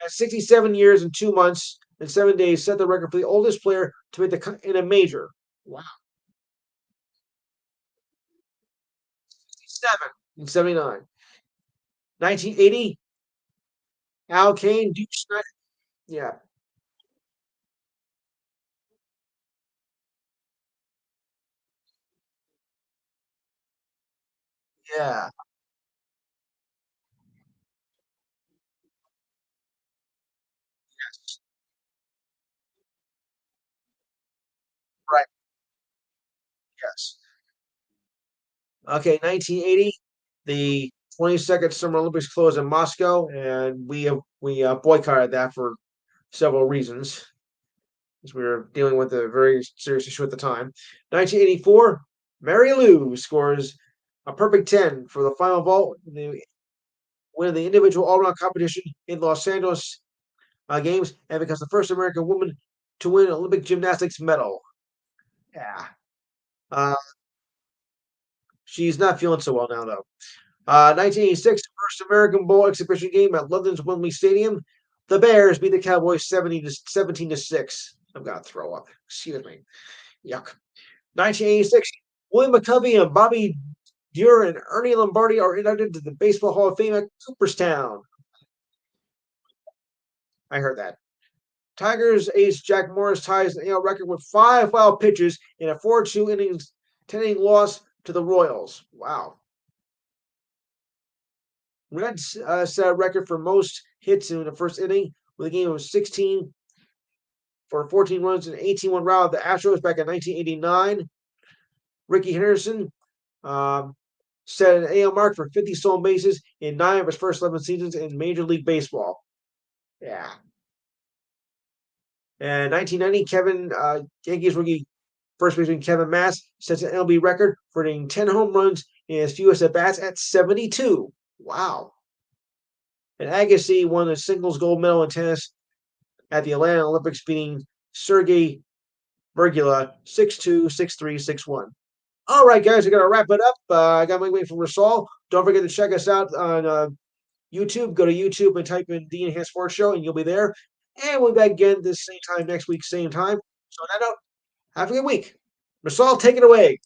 [SPEAKER 1] at 67 years and 2 months and 7 days, set the record for the oldest player to make in a major. Wow. 67 and 79. 1980, Al Kane, Duke Snider. Yeah, yeah, right, yes. Okay, 1980, the 22nd Summer Olympics closed in Moscow, and we boycotted that for several reasons, as we were dealing with a very serious issue at the time. 1984, Mary Lou scores a perfect 10 for the final vault in the win the individual all-around competition in Los Angeles Games, and becomes the first American woman to win an Olympic gymnastics medal. Yeah, uh, she's not feeling so well now, though. 1986, first American Bowl exhibition game at London's Wembley Stadium. The Bears beat the Cowboys 17 to 6. I'm gonna throw up. Excuse me. Yuck. 1986, William McCovey and Bobby Dure and Ernie Lombardi are inducted to the Baseball Hall of Fame at Cooperstown. I heard that. Tigers ace Jack Morris ties the AL record with 5 wild pitches in a 4-2 innings 10-inning loss to the Royals. Wow. Reds set a record for most hits in the first inning with a game of 16 for 14 runs and 18-1 rout of the Astros back in 1989. Ricky Henderson um, set an AL mark for 50 stolen bases in 9 of his first 11 seasons in Major League Baseball. Yeah. And 1990, Yankees rookie first baseman Kevin Mass sets an MLB record for hitting 10 home runs in his fewest at bats at 72. Wow. And Agassi won the singles gold medal in tennis at the Atlanta Olympics, beating Sergey Virgula 6-2, 6-3, 6-1. All right, guys, I got to wrap it up. I got my wait for Rasol. Don't forget to check us out on YouTube. Go to YouTube and type in the Enhanced Sports Show, and you'll be there. And we'll be back again this same time next week, same time. So, on that note, have a good week. Rasol, take it away.